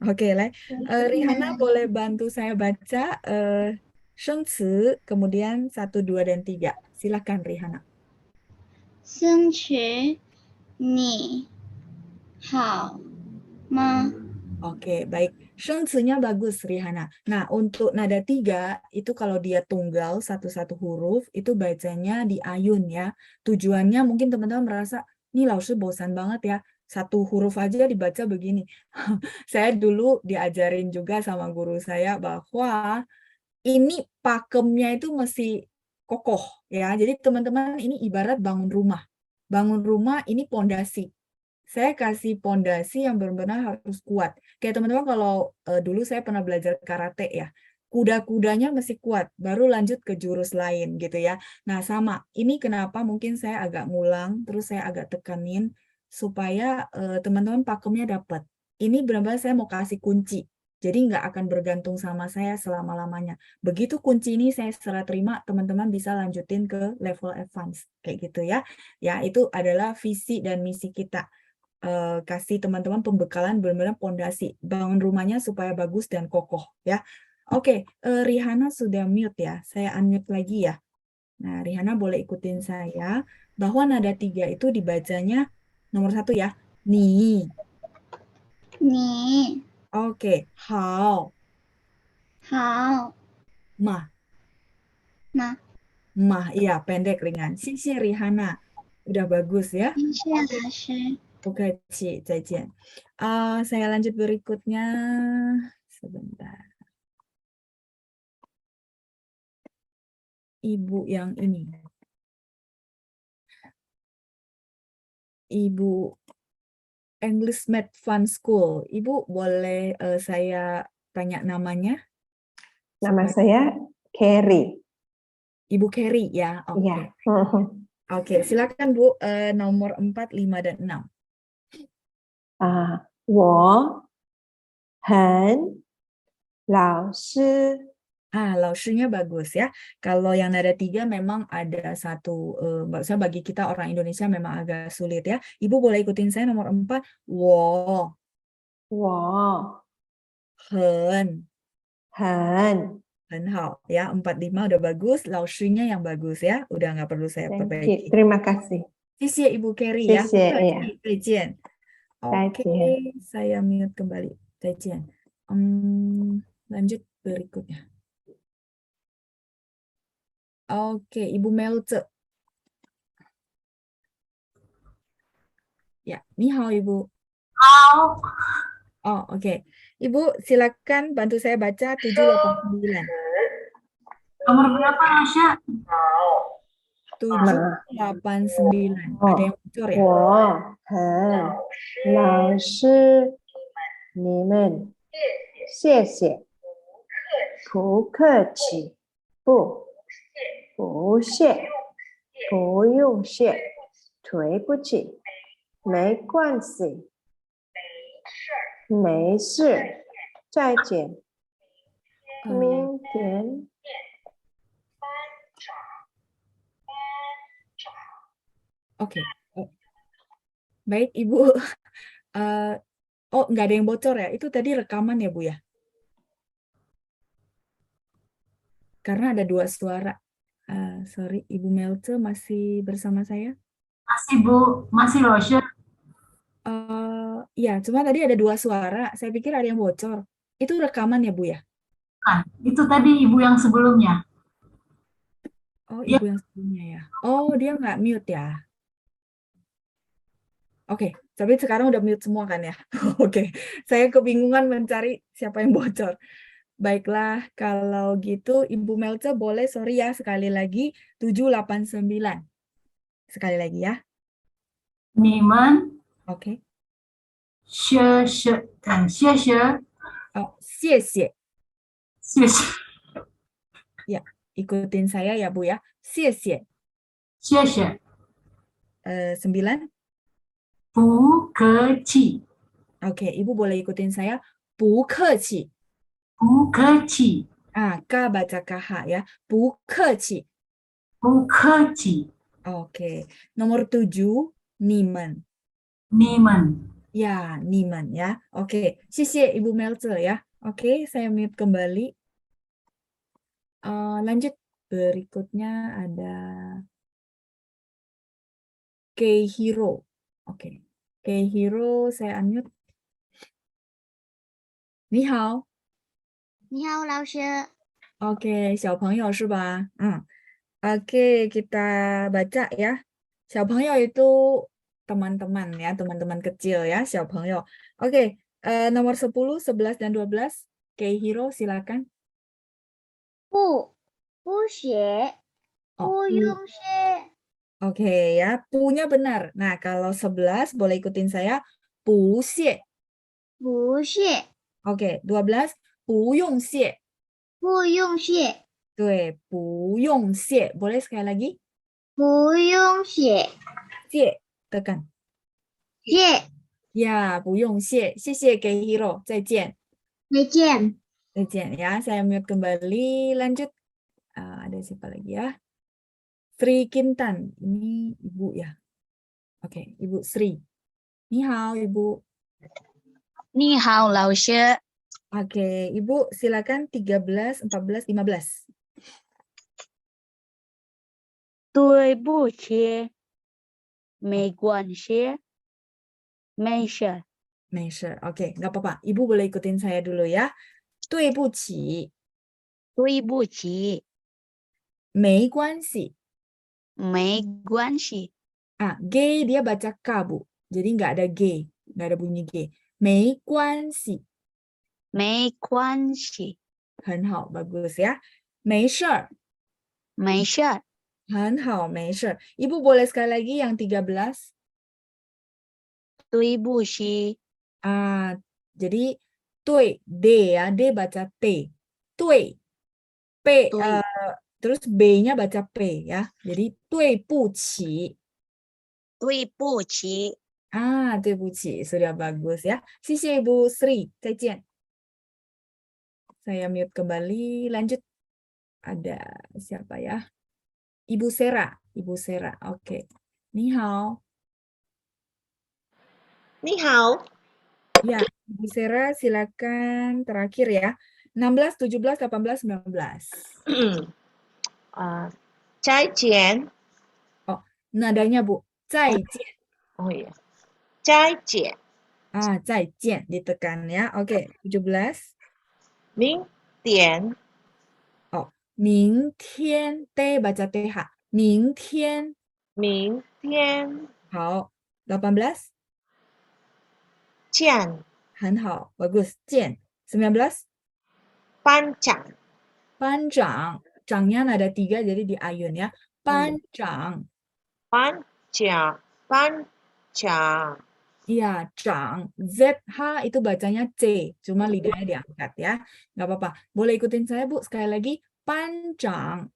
？Oke, Rihanna boleh bantu saya baca生词, kemudian 1, 2, dan 3. Silakan Rihanna. 生词，你好吗？ Oke, baik. Shengci-nya bagus, Rihanna. Nah, untuk nada 3, itu kalau dia tunggal satu-satu huruf, itu bacanya di ayun ya. Tujuannya mungkin teman-teman merasa, nih Laoshi bosan banget ya, satu huruf aja dibaca begini. Saya dulu diajarin juga sama guru saya bahwa ini pakemnya itu mesti kokoh ya. Jadi teman-teman ini ibarat bangun rumah. Bangun rumah ini pondasi. Saya kasih pondasi yang benar-benar harus kuat. Kayak teman-teman kalau dulu saya pernah belajar karate ya. Kuda-kudanya mesti kuat, baru lanjut ke jurus lain gitu ya. Nah sama, ini kenapa mungkin saya agak ngulang, terus saya agak tekanin, supaya teman-teman pakemnya dapat. Ini benar-benar saya mau kasih kunci. Jadi nggak akan bergantung sama saya selama-lamanya. Begitu kunci ini saya serah terima, teman-teman bisa lanjutin ke level advance. Kayak gitu ya. Ya, itu adalah visi dan misi kita. Kasih teman-teman pembekalan benar-benar pondasi, bangun rumahnya supaya bagus dan kokoh ya. Oke, Rihanna sudah mute ya, saya unmute lagi ya. Nah, Rihanna boleh ikutin saya bahwa nada 3 itu dibacanya nomor 1 ya, ni. 你 Oke, hao. 好 Mah. 吗？ Mah, iya pendek ringan. Sisi Rihanna, udah bagus ya. 谢谢老师。Bukaci, zaijian. Saya lanjut berikutnya. Sebentar. Ibu yang ini. Ibu English Math Fun School. Ibu boleh saya tanya namanya? Nama saya Carrie. Ibu Carrie ya. Oke. Iya. Oke, silakan Bu, nomor 4, 5, dan 6. 我很老师 老师nya bagus ya. Kalau yang nada 3 memang ada satu, saya bagi kita orang Indonesia memang agak sulit ya. Ibu boleh ikutin saya nomor 4. 我很好ya. 4, 5 udah bagus. 老师nya yang bagus ya. Udah nggak perlu saya perbaiki. Terima kasih. 谢谢 Ibu Carrie ya. 谢谢, iya. 再见. Oke, saya mute kembali. 再见. Lanjut berikutnya. Oke, Ibu Melce. Ya, ni hao Ibu. Hao. Oh, oke. Ibu, silakan bantu saya baca 789. Nomor berapa, Asya? 789. Ada yang bocor ya? 我很老师你们谢谢不客气不谢不用谢对不起没关系没事再见明天 Oke. Baik, Ibu. Nggak ada yang bocor ya? Itu tadi rekaman ya, Bu ya? Karena ada 2 suara. Sorry, Ibu Melce masih bersama saya? Masih, Bu. Masih, loh, Asya. Ya, cuma tadi ada 2 suara. Saya pikir ada yang bocor. Itu rekaman ya, Bu ya? Itu tadi Ibu yang sebelumnya. Oh, Ibu yang sebelumnya ya. Oh, dia nggak mute ya? Oke, tapi sekarang udah mute semua kan ya? Oke, saya kebingungan mencari siapa yang bocor. Baiklah, kalau gitu Ibu Melce boleh, sorry ya, sekali lagi 789. Sekali lagi ya. Niman. Oke. 谢谢 Oh, 谢谢. 谢谢 Ya, ikutin saya ya Bu ya. 谢谢. 谢谢 9. 不客气 Oke, Ibu boleh ikutin saya. 不客气. 不客气 Ka baca KH ya. 不客气. 不客气 Oke. Nomor 7, Niman. Niman. Ya, Niman ya. Oke, 谢谢 Ibu Melce ya. Oke, saya mute kembali. Lanjut. Berikutnya ada Keihiro. Oke. Keihiro, saya unmute. 你好。你好，老师。 Oke, 小朋友是吧? Oke, kita baca ya. 小朋友 itu teman-teman ya, teman-teman kecil ya, 小朋友. Oke, nomor 10, 11, dan 12. Keihiro, silakan. 不写，不用写。 Oke ya, punya benar. Nah, kalau 11 boleh ikutin saya. 不谢. 不写， Oke, 12. 不用谢. 不用写， 对，不用谢. Boleh sekali lagi? 不用写， 谢, tekan. 谢， Ya, 不用谢. 谢谢 Keihiro. 再见. 再见。 再见ya. Saya mute kembali. Lanjut. Ada siapa lagi ya? Sri Kintan. Ini Ibu ya. Oke, Ibu Sri. Ni hao, Ibu. 你好，老师。 Oke, Ibu silakan 13, 14, 15. 对不起，没关系，没事。没事, oke, nggak apa-apa. Ibu boleh ikutin saya dulu ya. 对不起，对不起，没关系。没关系。G dia baca K, Bu. Jadi nggak ada G, nggak ada bunyi G. 没关系，没关系，很好，bagus ya. 没事儿，没事儿，很好，没事儿。Ibu boleh sekali lagi yang 13? 对不起， Jadi 对 D ya, D baca T. 对 P 对 terus B-nya baca P ya. Jadi 对不起。对不起，对不起, sudah bagus ya. 谢谢 Ibu Sri, 再见. Saya mute kembali, lanjut. Ada siapa ya? Ibu Sera, Ibu Sera. Oke. Ni hao. 你好， Ya, Ibu Sera silakan terakhir ya. 16, 17, 18, 19. 再见， Nadanya Bu. 再见. oh iya, 再见，再见 ditekan ya. Oke, 17. 明天， 明天 T baca TH. 明天. 明天， 好. 18. 见， 很好, bagus. 见. 19. 班长， Panjang. Cangnya nada 3 jadi diayun ya. Panjang. 班长，班长， Iya, Chang. ZH itu bacanya C, cuma lidahnya diangkat ya. Nggak apa-apa. Boleh ikutin saya, Bu. Sekali lagi. Panjang.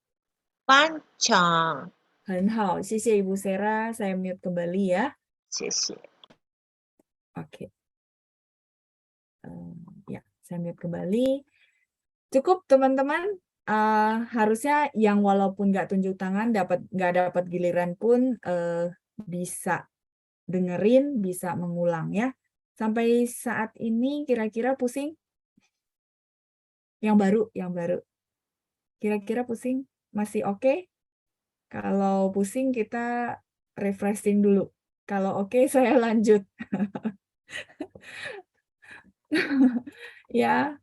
班长， 很好. 谢谢 Ibu Sera. Saya mute kembali ya. 谢谢。 Oke. Ya, saya mute kembali. Cukup, teman-teman. Harusnya yang walaupun nggak tunjuk tangan, nggak dapat giliran pun bisa dengerin, bisa mengulang ya. Sampai saat ini kira-kira pusing? Yang baru. Kira-kira pusing? Masih oke? Kalau pusing kita refreshing dulu. Kalau oke saya lanjut. Ya.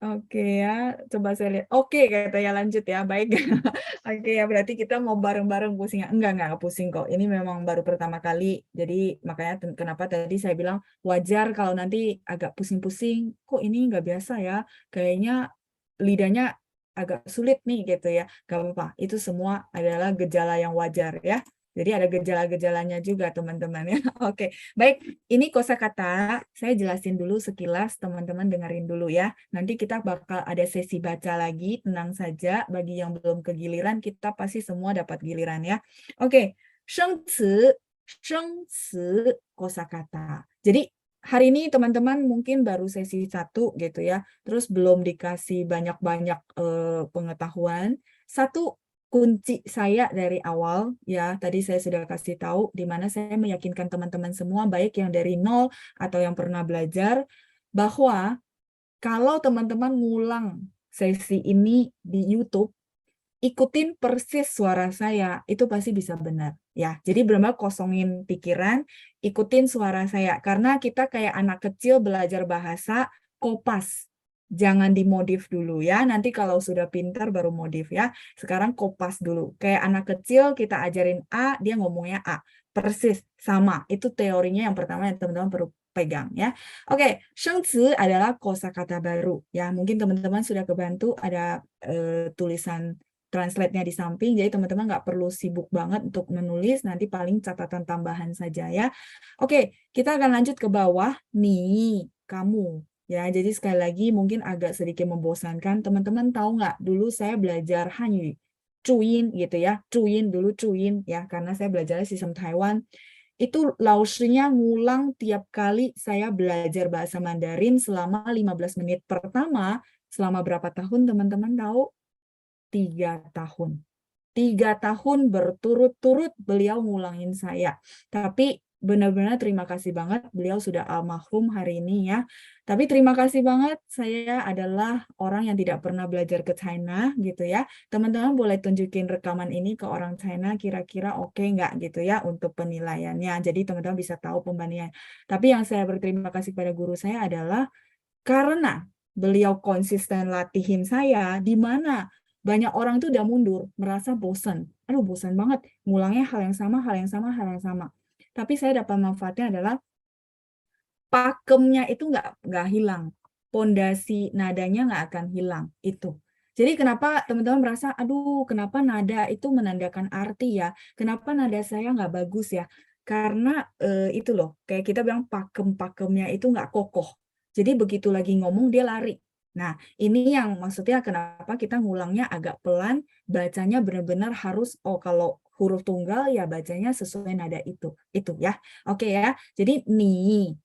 Oke ya, coba saya lihat. Oke, katanya lanjut ya, baik. Oke ya, berarti kita mau bareng-bareng pusingnya. Enggak pusing kok. Ini memang baru pertama kali. Jadi makanya kenapa tadi saya bilang wajar kalau nanti agak pusing-pusing. Kok ini nggak biasa ya? Kayaknya lidahnya agak sulit nih gitu ya. Gak apa-apa, itu semua adalah gejala yang wajar ya. Jadi ada gejala-gejalanya juga teman-teman ya. Oke, baik. Ini kosakata. Saya jelasin dulu sekilas, teman-teman dengerin dulu ya. Nanti kita bakal ada sesi baca lagi, tenang saja. Bagi yang belum kegiliran, kita pasti semua dapat giliran ya. Oke, shengci kosakata. Jadi hari ini teman-teman mungkin baru sesi 1 gitu ya. Terus belum dikasih banyak-banyak pengetahuan. Satu kunci saya dari awal ya, tadi saya sudah kasih tahu di mana saya meyakinkan teman-teman semua baik yang dari nol atau yang pernah belajar bahwa kalau teman-teman ngulang sesi ini di YouTube, ikutin persis suara saya, itu pasti bisa benar ya. Jadi benar-benar kosongin pikiran, ikutin suara saya karena kita kayak anak kecil belajar bahasa, kopas. Jangan dimodif dulu ya, nanti kalau sudah pintar baru modif ya. Sekarang kopas dulu. Kayak anak kecil kita ajarin A, dia ngomongnya A. Persis, sama. Itu teorinya yang pertama yang teman-teman perlu pegang ya. Oke, shengci adalah kosakata baru ya. Mungkin teman-teman sudah kebantu ada tulisan translate-nya di samping, jadi teman-teman nggak perlu sibuk banget untuk menulis, nanti paling catatan tambahan saja ya. Oke, kita akan lanjut ke bawah. Nih, kamu. Ya, jadi sekali lagi mungkin agak sedikit membosankan. Teman-teman tahu nggak, dulu saya belajar Hanyu, Cuyin gitu ya. Cuyin dulu Cuyin ya, karena saya belajarnya sistem Taiwan. Itu lausnya ngulang tiap kali saya belajar bahasa Mandarin selama 15 menit pertama. Selama berapa tahun teman-teman tahu? 3 tahun. 3 tahun berturut-turut beliau ngulangin saya. Tapi benar-benar terima kasih banget, beliau sudah almarhum hari ini ya. Tapi terima kasih banget, saya adalah orang yang tidak pernah belajar ke China gitu ya. Teman-teman boleh tunjukin rekaman ini ke orang China, kira-kira oke nggak gitu ya untuk penilaiannya. Jadi teman-teman bisa tahu pembandingan. Tapi yang saya berterima kasih pada guru saya adalah karena beliau konsisten latihin saya, di mana banyak orang tuh udah mundur, merasa bosan. aduh bosan banget, ngulangnya hal yang sama, hal yang sama, hal yang sama. Tapi saya dapat manfaatnya adalah pakemnya itu nggak hilang, pondasi nadanya nggak akan hilang itu. Jadi kenapa teman-teman merasa, aduh kenapa nada itu menandakan arti ya, kenapa nada saya nggak bagus ya, karena itu loh, kayak kita bilang pakemnya itu nggak kokoh. Jadi begitu lagi ngomong dia lari. Nah ini yang maksudnya kenapa kita ngulangnya agak pelan, bacanya benar-benar harus, oh kalau huruf tunggal ya bacanya sesuai nada itu ya. Oke ya, jadi ni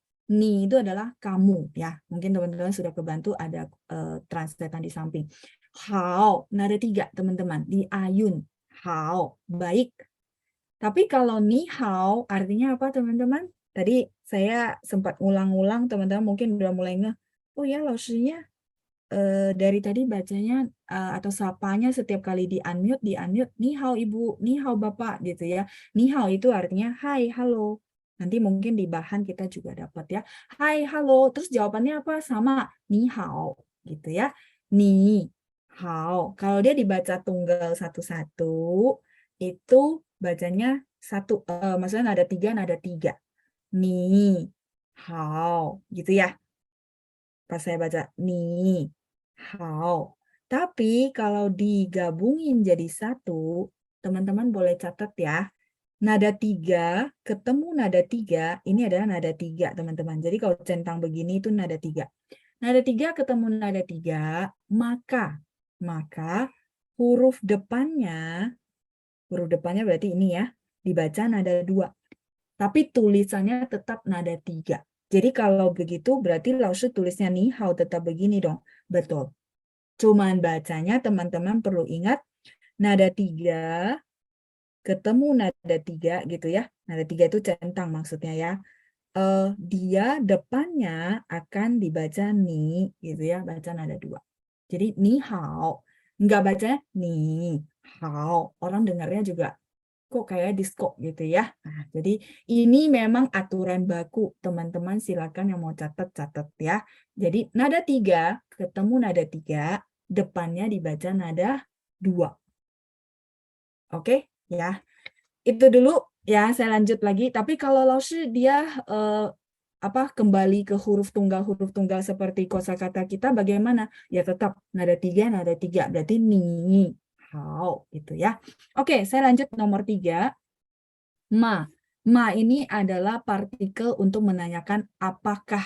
itu adalah kamu ya. Mungkin teman-teman sudah kebantu ada translatean di samping. Hao, nada 3 teman-teman, di ayun. Hao, baik. Tapi kalau ni hao artinya apa teman-teman? Tadi saya sempat ulang-ulang, teman-teman mungkin udah mulai ngeh. Oh ya, lausnya dari tadi bacanya atau sapanya setiap kali di unmute, ni hao ibu, ni hao bapak gitu ya. Ni hao itu artinya hai, halo. Nanti mungkin di bahan kita juga dapat ya. Hai, halo. Terus jawabannya apa? Sama, ni hao gitu ya. Ni hao. Kalau dia dibaca tunggal satu-satu, itu bacanya satu, maksudnya nada 3, nada 3. Ni hao gitu ya. Pas saya baca ni hao. Tapi kalau digabungin jadi satu, teman-teman boleh catat ya. Nada 3 ketemu nada 3, ini adalah nada 3 teman-teman. Jadi kalau centang begini itu nada 3. Nada 3 ketemu nada 3, maka huruf depannya berarti ini ya, dibaca nada 2. Tapi tulisannya tetap nada 3. Jadi kalau begitu berarti Laoshi tulisnya ni hao tetap begini dong. Betul. Cuman bacanya teman-teman perlu ingat nada 3 ketemu nada 3 gitu ya. Nada 3 itu centang maksudnya ya. Dia depannya akan dibaca ni gitu ya, baca nada 2. Jadi ni hao, enggak bacanya ni hao. Orang dengarnya juga kok kayak disco gitu ya. Nah, jadi ini memang aturan baku, teman-teman silakan yang mau catat ya. Jadi nada 3 ketemu nada 3, depannya dibaca nada 2. Oke, ya. Itu dulu ya, saya lanjut lagi. Tapi kalau Laoshi dia kembali ke huruf tunggal seperti kosakata kita bagaimana? Ya tetap nada 3, berarti ni hao gitu ya. Oke, saya lanjut nomor 3. Ma ini adalah partikel untuk menanyakan apakah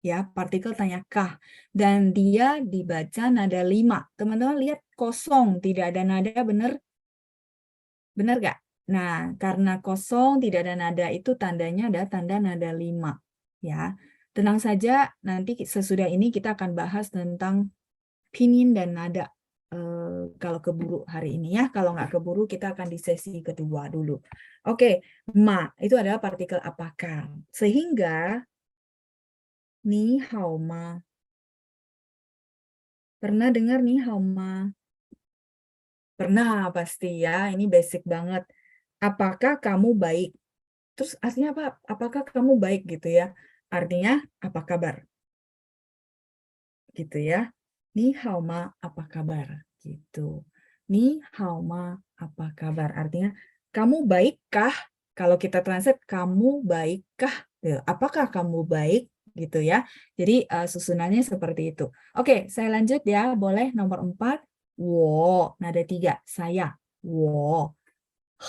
ya, partikel tanyakah, dan dia dibaca nada 5. Teman-teman lihat kosong, tidak ada nada, benar gak? Nah, karena kosong tidak ada nada itu tandanya ada tanda nada 5 ya. Tenang saja, nanti sesudah ini kita akan bahas tentang pinyin dan nada. Kalau keburu hari ini ya, kalau nggak keburu kita akan di sesi kedua dulu. Oke, ma itu adalah partikel apakah, sehingga ni hao ma, pernah dengar ni hao ma? Pernah pasti ya, ini basic banget. Apakah kamu baik? Terus artinya apa? Apakah kamu baik gitu ya? Artinya apa kabar? Gitu ya. Ni hao ma, apa kabar? Gitu. Ni hao ma, apa kabar? Artinya, kamu baikkah? Kalau kita translate, kamu baikkah? Apakah kamu baik? Gitu ya. Jadi susunannya seperti itu. Oke, saya lanjut ya. Boleh nomor 4. Wo, nada 3. Saya. Wo.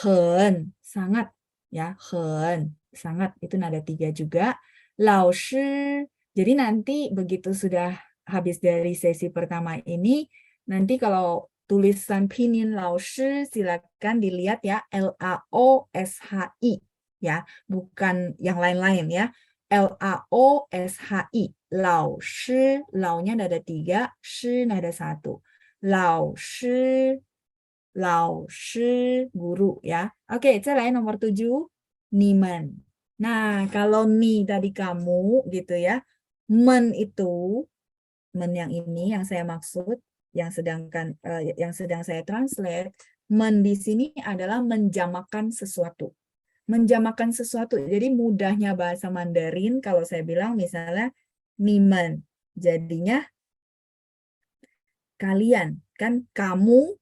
Hen, sangat. Ya, hen, sangat. Itu nada 3 juga. Lao shi. Jadi nanti begitu sudah habis dari sesi pertama ini, nanti kalau tulisan pinyin Laoshi silakan dilihat ya, Laoshi ya, bukan yang lain-lain ya. Laoshi, Laoshi, Lao-nya nada 3, shi nada 1. Laoshi, guru ya. Oke, 再来 nomor 7, nimen. Nah, kalau ni tadi kamu gitu ya, men itu men yang ini yang saya maksud, yang sedang saya translate, men di sini adalah menjamakan sesuatu. Menjamakan sesuatu. Jadi mudahnya bahasa Mandarin kalau saya bilang misalnya nimen, jadinya kalian, kan kamu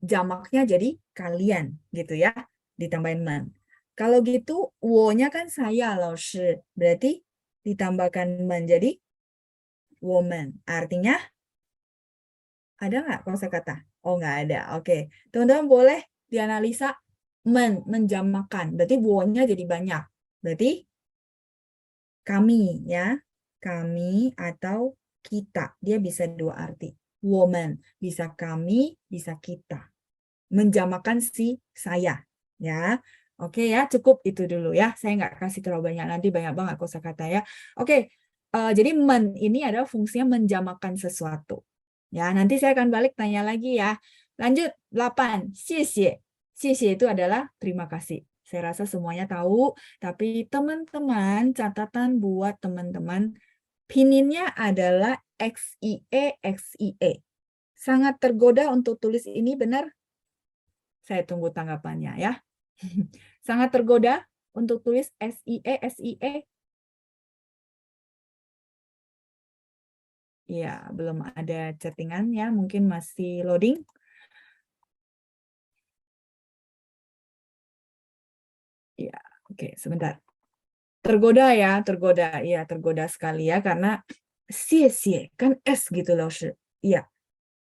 jamaknya jadi kalian gitu ya, ditambahin men. Kalau gitu, wo-nya kan saya, 老师. Berarti ditambahkan menjadi woman. Artinya, ada nggak kosakata? Oh, nggak ada. Oke. Teman-teman boleh dianalisa menjamakan. Berarti wo-nya jadi banyak. Berarti kami ya. Kami atau kita. Dia bisa dua arti. Woman. Bisa kami, bisa kita. Menjamakan si saya. Ya. Oke ya, cukup itu dulu ya. Saya nggak kasih terlalu banyak, nanti banyak banget kosakata ya. Oke, jadi men ini adalah fungsinya menjamakan sesuatu. Ya, nanti saya akan balik tanya lagi ya. Lanjut, 8. 谢谢. 谢谢 itu adalah terima kasih. Saya rasa semuanya tahu, tapi teman-teman, catatan buat teman-teman, pininnya adalah XIE, XIE. Sangat tergoda untuk tulis ini, benar? Saya tunggu tanggapannya ya. Sangat tergoda untuk tulis SIE, SIE. Ya, belum ada chattingan ya, mungkin masih loading. Ya, oke, sebentar. Tergoda ya, tergoda. Iya, tergoda sekali ya, karena sie kan S gitu loh. Iya.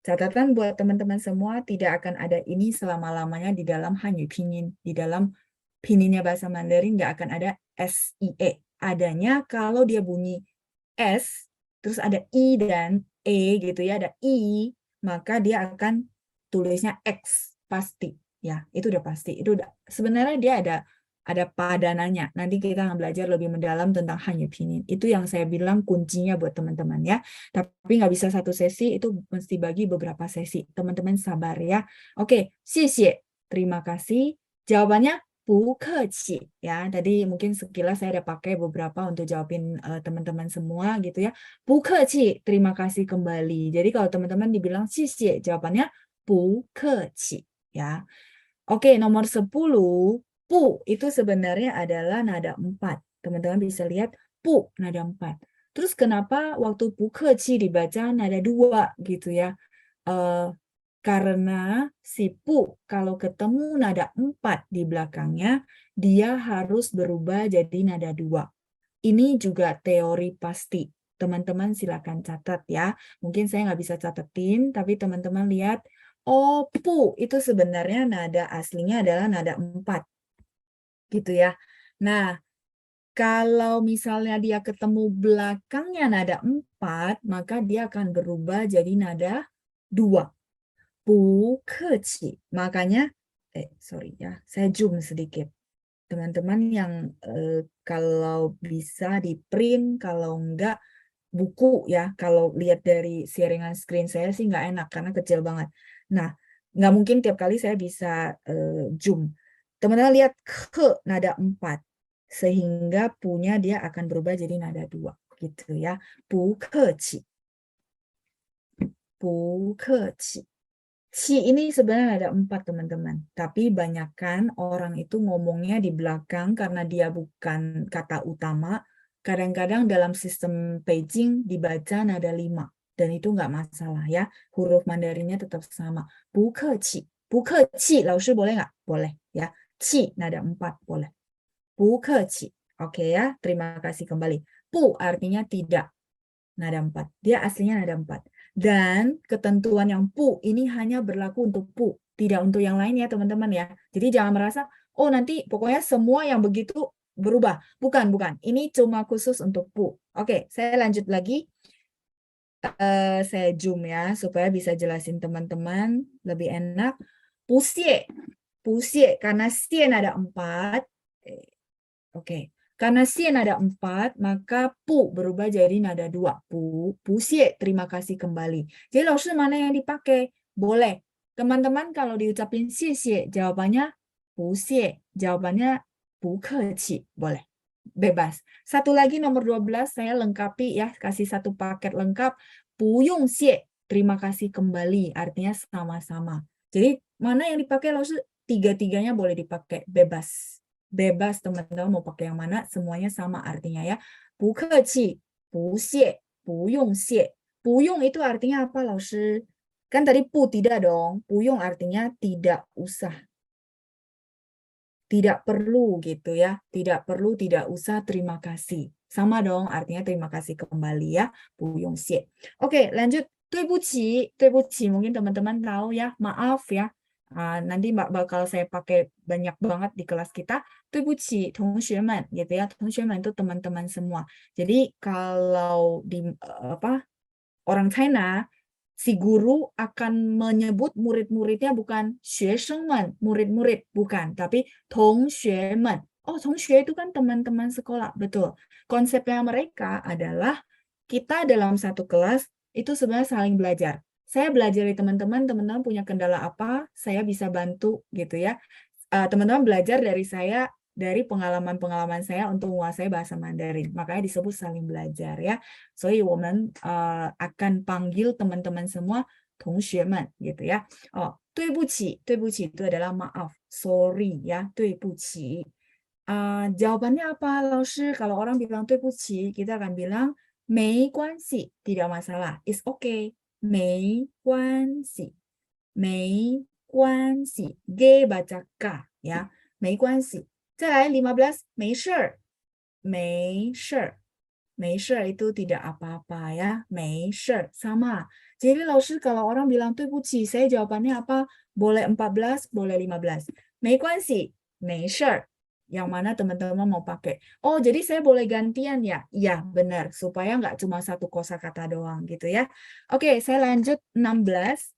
Catatan buat teman-teman semua, tidak akan ada ini selama-lamanya di dalam Hanyu Pinyin. Di dalam Pinyinya bahasa Mandarin nggak akan ada SIE. Adanya kalau dia bunyi S, terus ada I dan E gitu ya, ada I, maka dia akan tulisnya X, pasti. Ya, itu udah pasti. Itu udah, sebenarnya dia ada padanannya. Nanti kita akan belajar lebih mendalam tentang Hanyu Pinyin. Itu yang saya bilang kuncinya buat teman-teman ya. Tapi nggak bisa satu sesi, itu mesti bagi beberapa sesi. Teman-teman sabar ya. Oke, 谢谢. Terima kasih. Jawabannya 不客气 ya. Tadi mungkin sekilas saya ada pakai beberapa untuk jawabin teman-teman semua gitu ya. 不客气, terima kasih kembali. Jadi kalau teman-teman dibilang 谢谢, jawabannya 不客气 ya. Oke, nomor 10. Pu itu sebenarnya adalah nada 4. Teman-teman bisa lihat pu nada 4. Terus kenapa waktu 不客气 dibaca nada 2 gitu ya? Karena si pu kalau ketemu nada 4 di belakangnya, dia harus berubah jadi nada 2. Ini juga teori pasti. Teman-teman silakan catat ya. Mungkin saya nggak bisa catetin, tapi teman-teman lihat, oh pu itu sebenarnya nada aslinya adalah nada 4. Gitu ya. Nah, kalau misalnya dia ketemu belakangnya nada 4, maka dia akan berubah jadi nada 2. 不客气. Makanya, sorry ya, saya zoom sedikit. Teman-teman yang kalau bisa di print, kalau enggak buku ya. Kalau lihat dari sharingan screen saya sih nggak enak karena kecil banget. Nah, nggak mungkin tiap kali saya bisa zoom. Teman-teman lihat ke nada 4. Sehingga punya dia akan berubah jadi nada 2. Gitu ya. 不客气. 不客气. Ci ini sebenarnya ada 4 teman-teman. Tapi banyakkan orang itu ngomongnya di belakang karena dia bukan kata utama. Kadang-kadang dalam sistem Beijing dibaca nada 5. Dan itu nggak masalah ya. Huruf Mandarinnya tetap sama. 不客气. 不客气, 老师 boleh nggak? Boleh ya. Ci nada 4 boleh. 不客气. Oke ya, terima kasih kembali. Pu artinya tidak. Nada 4. Dia aslinya nada 4. Dan ketentuan yang pu ini hanya berlaku untuk pu, tidak untuk yang lain ya teman-teman ya. Jadi jangan merasa, oh nanti pokoknya semua yang begitu berubah. Bukan, bukan. Ini cuma khusus untuk pu. Oke, saya lanjut lagi. Saya zoom ya, supaya bisa jelasin teman-teman lebih enak. Pusie. Pusie, karena sien ada 4. Oke. Karena sien ada 4, maka pu berubah jadi nada 2. Pu, pusie, terima kasih kembali. Jadi langsung mana yang dipakai? Boleh. Teman-teman kalau diucapin xie, jawabannya pusie. Jawabannya 不客气. Boleh. Bebas. Satu lagi nomor 12 saya lengkapi ya, kasih satu paket lengkap. 不用谢, terima kasih kembali. Artinya sama-sama. Jadi mana yang dipakai langsung? Tiga-tiganya boleh dipakai. Bebas. Bebas teman-teman mau pakai yang mana, semuanya sama artinya ya. 不客气, 不谢, 不用谢. 不用itu artinya apa, 老师? Kan tadi pu tidak dong. 不用 artinya tidak usah. tidak perlu gitu ya. Tidak perlu, tidak usah, terima kasih. Sama dong, artinya terima kasih kembali ya. 不用谢. Oke, lanjut. 对不起, 对不起, mungkin teman-teman tahu ya, maaf ya. Nanti bakal saya pakai banyak banget di kelas kita. 对不起, 同学们 gitu ya. 同学们 itu teman-teman semua. Jadi kalau di orang China, si guru akan menyebut murid-muridnya bukan 学生们, murid-murid, bukan, tapi 同学们. Oh, 同学itu kan teman-teman sekolah, betul. Konsepnya mereka adalah kita dalam satu kelas itu sebenarnya saling belajar. Saya belajar dari teman-teman, teman-teman punya kendala apa, saya bisa bantu gitu ya. Teman-teman belajar dari saya, dari pengalaman-pengalaman saya untuk menguasai bahasa Mandarin. Makanya disebut saling belajar ya. So, 我们 akan panggil teman-teman semua 同学们 gitu ya. Oh, 对不起, 对不起 itu adalah maaf, sorry ya, 对不起. Jawabannya apa, 老师? Kalau orang bilang 对不起, kita akan bilang 没关系, tidak masalah, it's okay, 没关系, 没关系, G baca K ya, 没关系. 再来15, 没事儿, 没事儿, 没事儿 itu tidak apa-apa ya, 没事儿, sama. Jadi 老师 kalau orang bilang 对不起, saya jawabannya apa? Boleh 14, boleh 15. 没关系, 没事儿. Yang mana teman-teman mau pakai. Oh, jadi saya boleh gantian ya? Iya, benar. Supaya nggak cuma satu kosakata doang gitu ya. Oke, saya lanjut 16.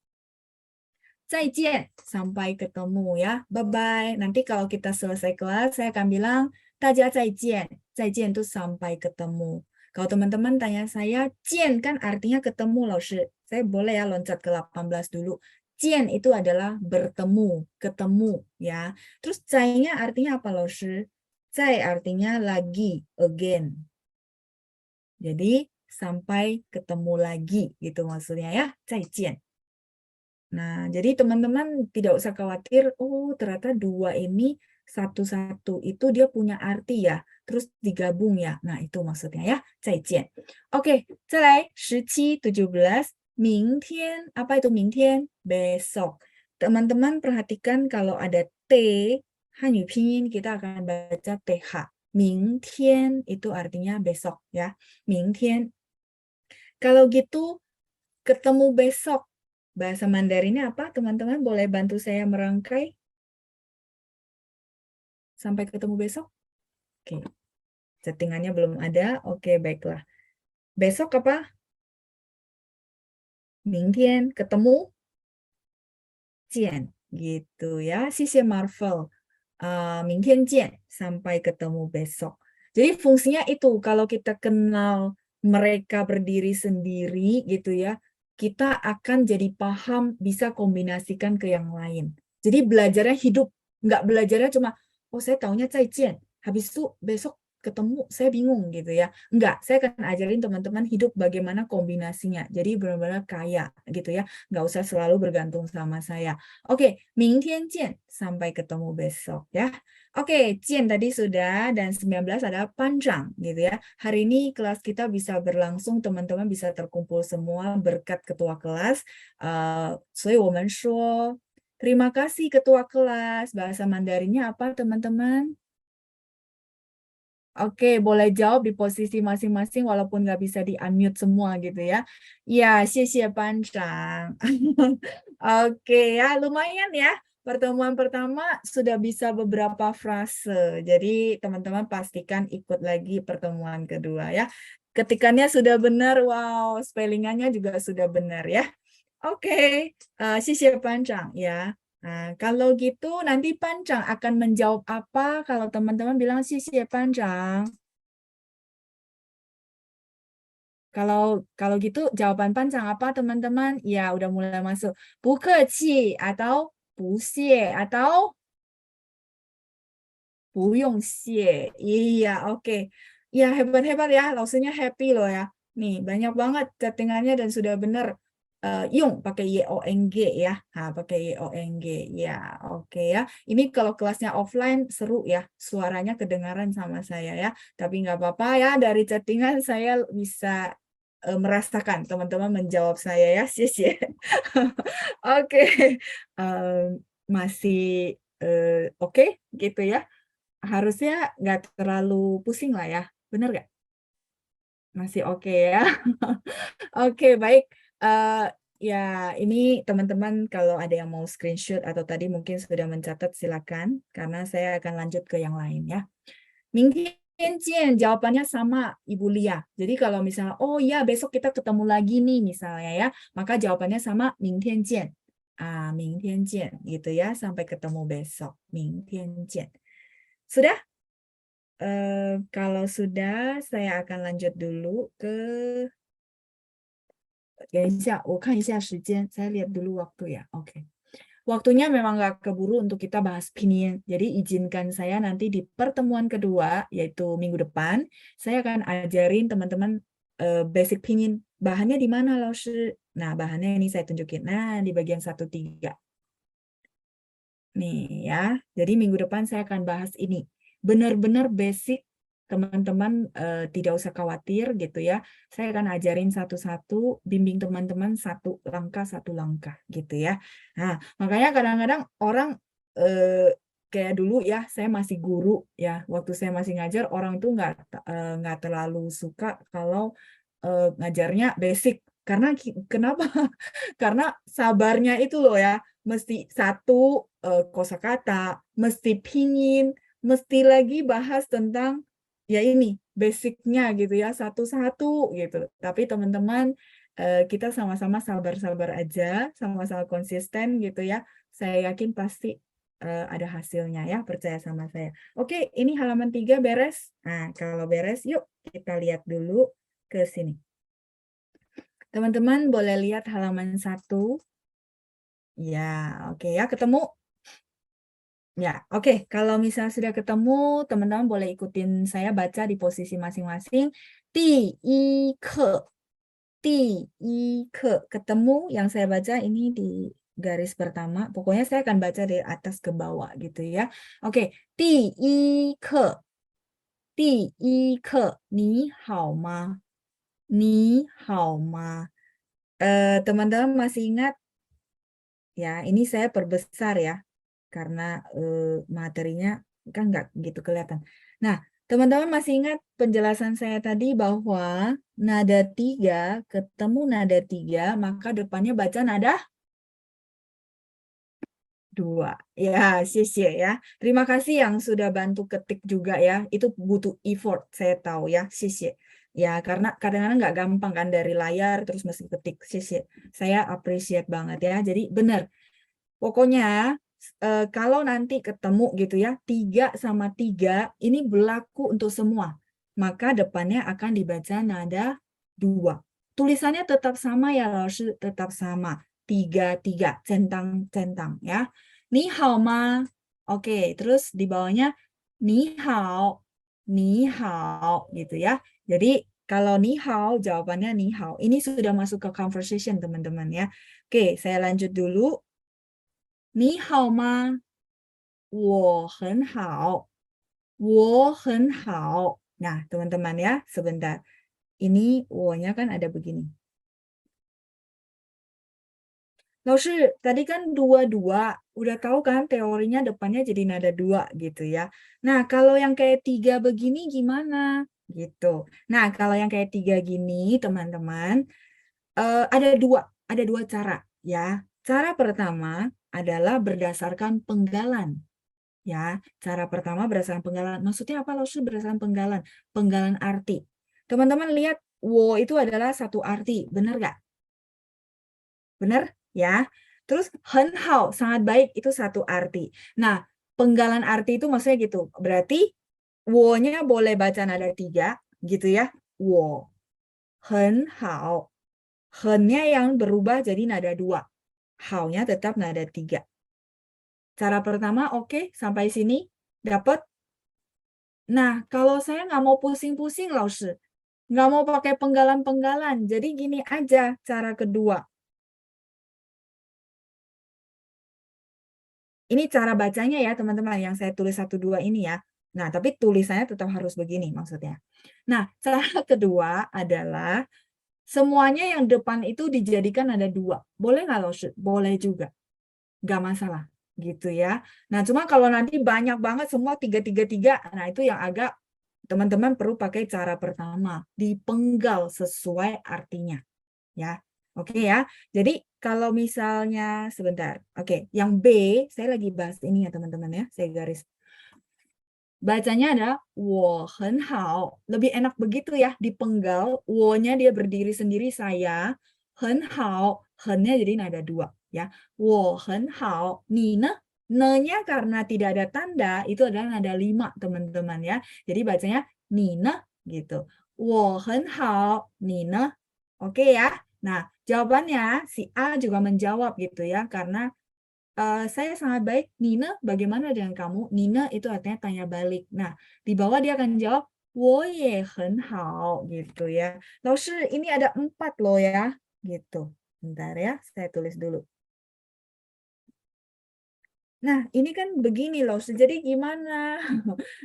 再见, sampai ketemu ya. Bye-bye. Nanti kalau kita selesai kelas, saya akan bilang 大家再见. 再见 itu sampai ketemu. Kalau teman-teman tanya saya, 见 kan artinya ketemu, 老师. Saya boleh ya loncat ke 18 dulu. 见 itu adalah bertemu, ketemu ya. Terus 再nya artinya apa, 老师? 再 artinya lagi, again. Jadi sampai ketemu lagi gitu maksudnya ya. 再见. Nah, jadi teman-teman tidak usah khawatir, oh ternyata dua ini satu-satu itu dia punya arti ya, terus digabung ya. Nah, itu maksudnya ya, 再见. Oke, 再来17, 17. 明天, apa itu 明天? Besok. Teman-teman perhatikan kalau ada T, Hanyu Pinyin kita akan baca TH. 明天 itu artinya besok ya. 明天. Kalau gitu, ketemu besok. Bahasa Mandarinnya apa? Teman-teman boleh bantu saya merangkai? Sampai ketemu besok? Oke. Settingannya belum ada. Oke, baiklah. Besok apa? 明天 ketemu 见 gitu ya. Sisi Marvel. 明天见 sampai ketemu besok. Jadi fungsinya itu kalau kita kenal mereka berdiri sendiri gitu ya, kita akan jadi paham bisa kombinasikan ke yang lain. Jadi belajarnya hidup, nggak belajarnya cuma oh saya taunya 再见, habis itu besok ketemu saya bingung gitu ya. Enggak, saya akan ajarin teman-teman hidup bagaimana kombinasinya. Jadi benar-benar kaya gitu ya. Nggak usah selalu bergantung sama saya. Oke, 明天见, sampai ketemu besok ya. Oke, 见 tadi sudah dan 19 ada 班长gitu ya. Hari ini kelas kita bisa berlangsung, teman-teman bisa terkumpul semua berkat ketua kelas. 所以我们说 terima kasih ketua kelas. Bahasa Mandarinnya apa teman-teman? Oke, boleh jawab di posisi masing-masing walaupun nggak bisa di-unmute semua gitu ya. Ya, 谢谢班长. Oke ya, lumayan ya. Pertemuan pertama sudah bisa beberapa frase. Jadi teman-teman pastikan ikut lagi pertemuan kedua ya. Ketikannya sudah benar, wow, spellingannya juga sudah benar ya. Oke, 谢谢班长 ya. Nah, kalau gitu nanti Pancang akan menjawab apa kalau teman-teman bilang 谢谢班长? Kalau gitu jawaban Pancang apa teman-teman? Ya, udah mulai masuk. 不客气 atau 不谢 atau 不用谢. Iya, oke. Ya, hebat-hebat ya. Lausnya happy loh ya. Nih, banyak banget settingannya dan sudah benar. Yung pakai YONG ya, pakai YONG ya, oke ya. Ini kalau kelasnya offline seru ya, suaranya kedengaran sama saya ya. Tapi nggak apa-apa ya, dari chattingan saya bisa merasakan teman-teman menjawab saya ya, sis ya. Oke, masih Oke, gitu ya. Harusnya nggak terlalu pusing lah ya. Bener nggak? Masih oke ya. Oke, baik. Ya, ini teman-teman kalau ada yang mau screenshot atau tadi mungkin sudah mencatat silakan, karena saya akan lanjut ke yang lain ya. Mingtian jawabannya sama Ibu Lia. Jadi kalau misalnya, oh ya besok kita ketemu lagi nih misalnya ya, maka jawabannya sama mingtian jian. Mingtian jian gitu ya, sampai ketemu besok. Mingtian jian. Sudah? Kalau sudah, saya akan lanjut dulu ke 等一下，我看一下时间，saya lihat dulu waktu ya. Oke. Waktunya memang nggak keburu untuk kita bahas pinyin. Jadi izinkan saya nanti di pertemuan kedua, yaitu minggu depan, saya akan ajarin teman-teman basic pinyin. Bahannya di mana, Laoshi? Nah, bahannya ini saya tunjukin. Nah, di bagian 1-3. Nih ya. Jadi minggu depan saya akan bahas ini. Benar-benar basic. Teman-teman tidak usah khawatir gitu ya. Saya akan ajarin satu-satu, bimbing teman-teman satu langkah gitu ya. Nah, makanya kadang-kadang orang kayak dulu ya, saya masih guru ya. Waktu saya masih ngajar, orang tuh nggak terlalu suka kalau ngajarnya basic. Karena kenapa? Karena sabarnya itu loh ya, mesti satu kosakata, mesti pinyin, mesti lagi bahas tentang ya ini basicnya gitu ya satu-satu gitu. Tapi teman-teman kita sama-sama sabar-sabar aja, sama-sama konsisten gitu ya. Saya yakin pasti ada hasilnya ya, percaya sama saya. Oke, ini halaman 3 beres. Nah, kalau beres yuk kita lihat dulu ke sini. Teman-teman boleh lihat halaman 1. Ya, oke ya, ketemu. Ya, oke. Kalau misalnya sudah ketemu, teman-teman boleh ikutin saya baca di posisi masing-masing. Di yi ke. Ketemu yang saya baca ini di garis pertama. Pokoknya saya akan baca dari atas ke bawah gitu ya. Oke. Di yi ke. Ni hao ma. Ni hao ma. Teman-teman masih ingat? Ya, ini saya perbesar ya. Karena materinya kan nggak gitu kelihatan. Nah, teman-teman masih ingat penjelasan saya tadi bahwa nada 3 ketemu nada 3, maka depannya baca nada 2. Ya, xie ya. Terima kasih yang sudah bantu ketik juga ya. Itu butuh effort, saya tahu ya. Xie. Ya, karena kadang-kadang nggak gampang kan dari layar terus mesti ketik. Xie. Saya appreciate banget ya. Jadi benar. Pokoknya kalau nanti ketemu gitu ya, 3 sama 3 ini berlaku untuk semua. Maka depannya akan dibaca nada 2. Tulisannya tetap sama ya, Laoshi, tetap sama. 3, centang ya. Ni hao ma. Oke, terus di bawahnya ni hao gitu ya. Jadi kalau ni hao, jawabannya ni hao. Ini sudah masuk ke conversation teman-teman ya. Oke, saya lanjut dulu. 你好吗？我很好。我很好。Nah, teman-teman ya, sebentar. Ini wo-nya kan ada begini. Laoshi, tadi kan 2-2. Udah tahu kan teorinya depannya jadi nada 2 gitu ya. Nah, kalau yang kayak 3 begini gimana? Gitu. Nah, kalau yang kayak 3 gini, teman-teman, ada dua cara ya. Cara pertama adalah berdasarkan penggalan. Ya, cara pertama berdasarkan penggalan. Maksudnya apa Laoshi berdasarkan penggalan? Penggalan arti. Teman-teman lihat, wo itu adalah satu arti. Benar nggak? Benar? Ya. Terus, hen hao, sangat baik, itu satu arti. Nah, penggalan arti itu maksudnya gitu. Berarti, wo-nya boleh baca nada 3, gitu ya. Wo. Hen hao. Hen-nya yang berubah jadi nada 2. Hao-nya tetap nada 3. Cara pertama oke, sampai sini dapat. Nah, kalau saya nggak mau pusing-pusing, Laoshi. Nggak mau pakai penggalan-penggalan. Jadi gini aja cara kedua. Ini cara bacanya ya, teman-teman. Yang saya tulis 1-2 ini ya. Nah, tapi tulisannya tetap harus begini maksudnya. Nah, cara kedua adalah semuanya yang depan itu dijadikan ada 2. Boleh nggak, Laoshi? Boleh juga. Nggak masalah. gitu ya. Nah, cuma kalau nanti banyak banget semua 3, nah itu yang agak teman-teman perlu pakai cara pertama, dipenggal sesuai artinya. Ya, oke ya. Jadi kalau misalnya sebentar, oke, yang B saya lagi bahas ini ya teman-teman ya, saya garis. Bacanya ada 我很好, lebih enak begitu ya, dipenggal, 我-nya dia berdiri sendiri saya, 很好, 很-nya jadi nada 2 ya. 我很好, 你呢? Ne-nya karena tidak ada tanda itu adalah nada 5 teman-teman ya. Jadi bacanya 你呢 gitu. 我很好, 你呢? Oke ya. Nah, jawabannya si A juga menjawab gitu ya, karena saya sangat baik. Nina, bagaimana dengan kamu? Nina itu artinya tanya balik. Nah, di bawah dia akan jawab 我也很好 gitu ya. Lalu ini ada 4 loh ya, gitu. Bentar ya, saya tulis dulu. Nah, ini kan begini loh, jadi gimana?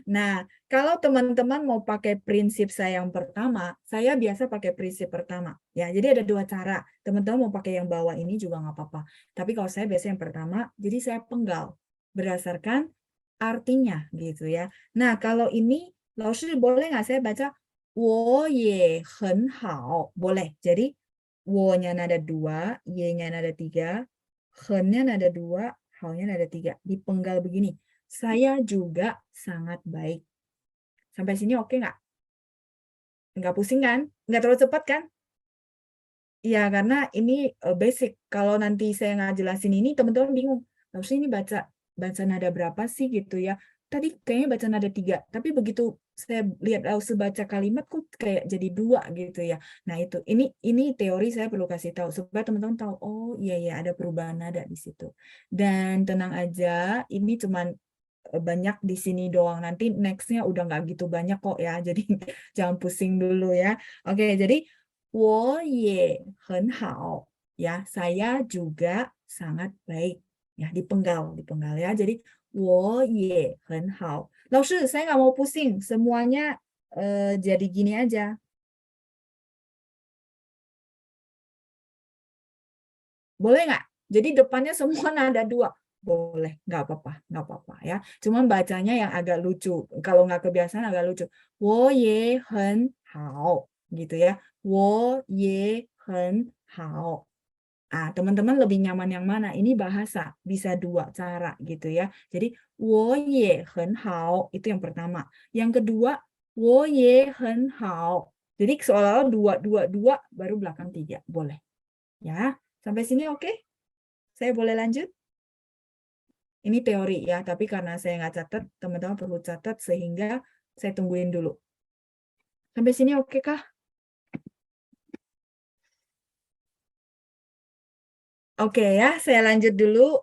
Nah, kalau teman-teman mau pakai prinsip saya yang pertama, saya biasa pakai prinsip pertama. Ya, jadi ada 2 cara. Teman-teman mau pakai yang bawah ini juga nggak apa-apa. Tapi kalau saya biasa yang pertama, jadi saya penggal berdasarkan artinya gitu ya. Nah, kalau ini, 老师 boleh nggak saya baca 我也很好? Boleh. Jadi, 我-nya nada 2, y-nya nada 3, 很-nya nada 2, hal-nya ada 3, dipenggal begini. Saya juga sangat baik. Sampai sini oke nggak? Nggak pusing kan? Nggak terlalu cepat kan? Iya, karena ini basic. Kalau nanti saya nggak jelasin ini, teman-teman bingung. Terus ini baca nada berapa sih gitu ya? Tadi kayaknya baca nada 3, tapi begitu saya lihat Lause baca kalimat kok kayak jadi 2 gitu ya. Nah itu, ini teori saya perlu kasih tahu supaya teman-teman tahu, oh iya ada perubahan nada di situ. Dan tenang aja, ini cuman banyak di sini doang. Nanti next-nya udah nggak gitu banyak kok ya. Jadi jangan pusing dulu ya. Oke, jadi 我也很好 ya, saya juga sangat baik. Ya, dipenggal ya. Jadi 我也很好. 老师, saya nggak mau pusing. Semuanya jadi gini aja. Boleh nggak? Jadi depannya semua nada 2. Boleh, nggak apa-apa ya. Cuma bacanya yang agak lucu. Kalau nggak kebiasaan agak lucu. 我也很好 gitu ya. 我也很好. Ah, teman-teman lebih nyaman yang mana? Ini bahasa, bisa 2 cara gitu ya. Jadi 我也很好 itu yang pertama. Yang kedua 我也很好. Jadi seolah-olah 2 baru belakang 3. Boleh. Ya, sampai sini oke? Saya boleh lanjut? Ini teori ya, tapi karena saya nggak catat, teman-teman perlu catat sehingga saya tungguin dulu. Sampai sini oke kah? Oke ya, saya lanjut dulu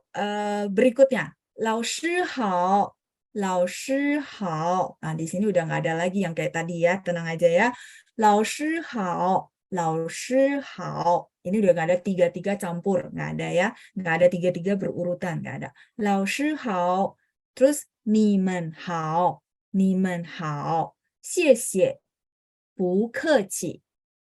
berikutnya. 老师好, 老师好. Nah, di sini udah nggak ada lagi yang kayak tadi ya, tenang aja ya. 老师好, 老师好. Ini udah nggak ada 3 campur, nggak ada ya. Nggak ada 3 berurutan, nggak ada. 老师好. Terus 你们好, 你们好. 谢谢, 不客气,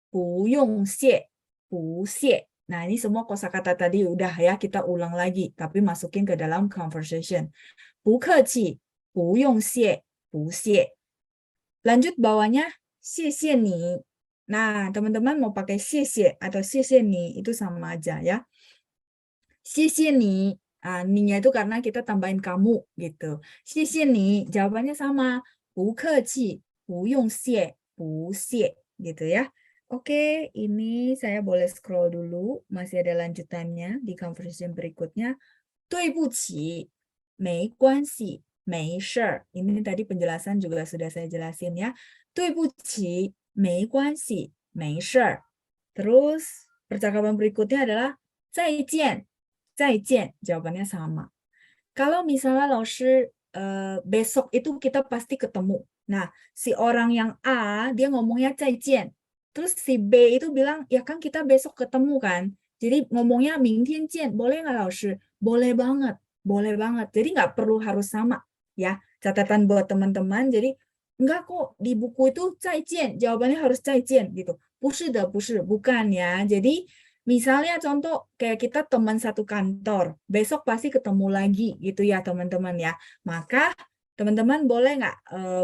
不用谢, 不谢. Nah, ini semua kosakata tadi udah ya, kita ulang lagi, tapi masukin ke dalam conversation. 不客气, 不用谢, 不谢. Lanjut bawahnya, 谢谢你. Nah, teman-teman mau pakai 谢谢 atau 谢谢你, itu sama aja ya. 谢谢你, ni-nya itu karena kita tambahin kamu gitu. 谢谢你, jawabannya sama. 不客气, 不用谢, 不谢, gitu ya. Oke, ini saya boleh scroll dulu. Masih ada lanjutannya di conversation berikutnya. 对不起, 没关系, 没事. Ini tadi penjelasan juga sudah saya jelasin ya. 对不起, 没关系, 没事. Terus percakapan berikutnya adalah 再见, 再见. Jawabannya sama. Kalau misalnya 老师 besok itu kita pasti ketemu. Nah, si orang yang A, dia ngomongnya 再见. Terus si B itu bilang, ya kan kita besok ketemu kan. Jadi ngomongnya 明天见, boleh nggak 老师? Boleh banget, boleh banget. Jadi nggak perlu harus sama ya. Catatan buat teman-teman, jadi enggak kok di buku itu 再见, jawabannya harus 再见gitu. 不是的, 不是, bukan ya. Jadi Misalnya contoh kayak kita teman satu kantor, besok pasti ketemu lagi gitu ya teman-teman ya. Maka teman-teman boleh nggak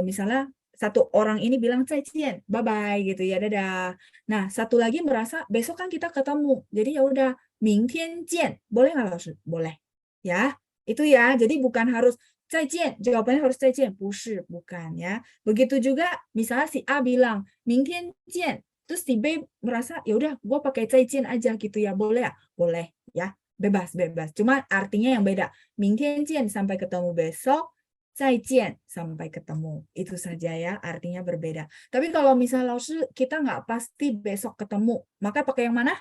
misalnya satu orang ini bilang 再见, bye-bye gitu ya, dadah. Nah, satu lagi merasa besok kan kita ketemu. Jadi ya udah, 明天见. Boleh nggak, Laos? Boleh. Ya, itu ya. Jadi bukan harus 再见, jawabannya harus 再见. 不是, bukan ya. Begitu juga misalnya si A bilang 明天见. Terus si B merasa ya udah, gue pakai 再见 aja gitu ya. Boleh ya? Boleh ya. Bebas, bebas. Cuma artinya yang beda. 明天见 sampai ketemu besok. 再见 sampai ketemu. Itu saja ya, artinya berbeda. Tapi kalau misalnya kita nggak pasti besok ketemu, maka pakai yang mana?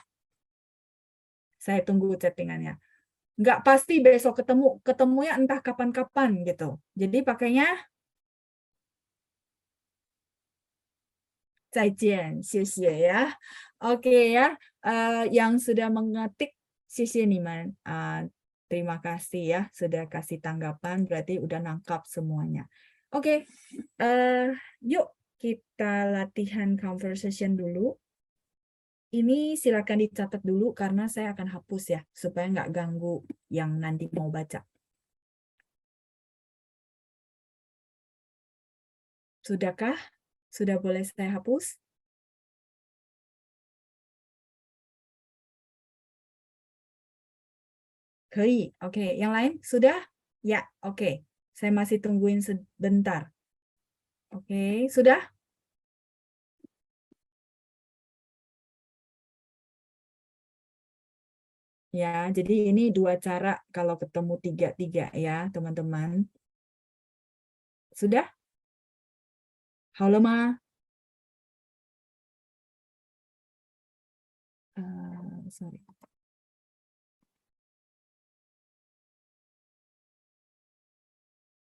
Saya tunggu chattingannya. Nggak pasti besok ketemu, ketemunya entah kapan-kapan gitu. Jadi pakainya 再见, 谢谢 ya. Oke ya, yang sudah mengetik, 谢谢你们. Terima kasih ya, sudah kasih tanggapan, berarti udah nangkap semuanya. Oke, yuk kita latihan conversation dulu. Ini silakan dicatat dulu karena saya akan hapus ya, supaya nggak ganggu yang nanti mau baca. Sudahkah? Sudah boleh saya hapus? Oke, yang lain sudah? Ya, oke. Saya masih tungguin sebentar. Oke, sudah? Ya, jadi ini dua cara kalau ketemu tiga-tiga ya, teman-teman. Sudah? Halo, Ma. Sorry.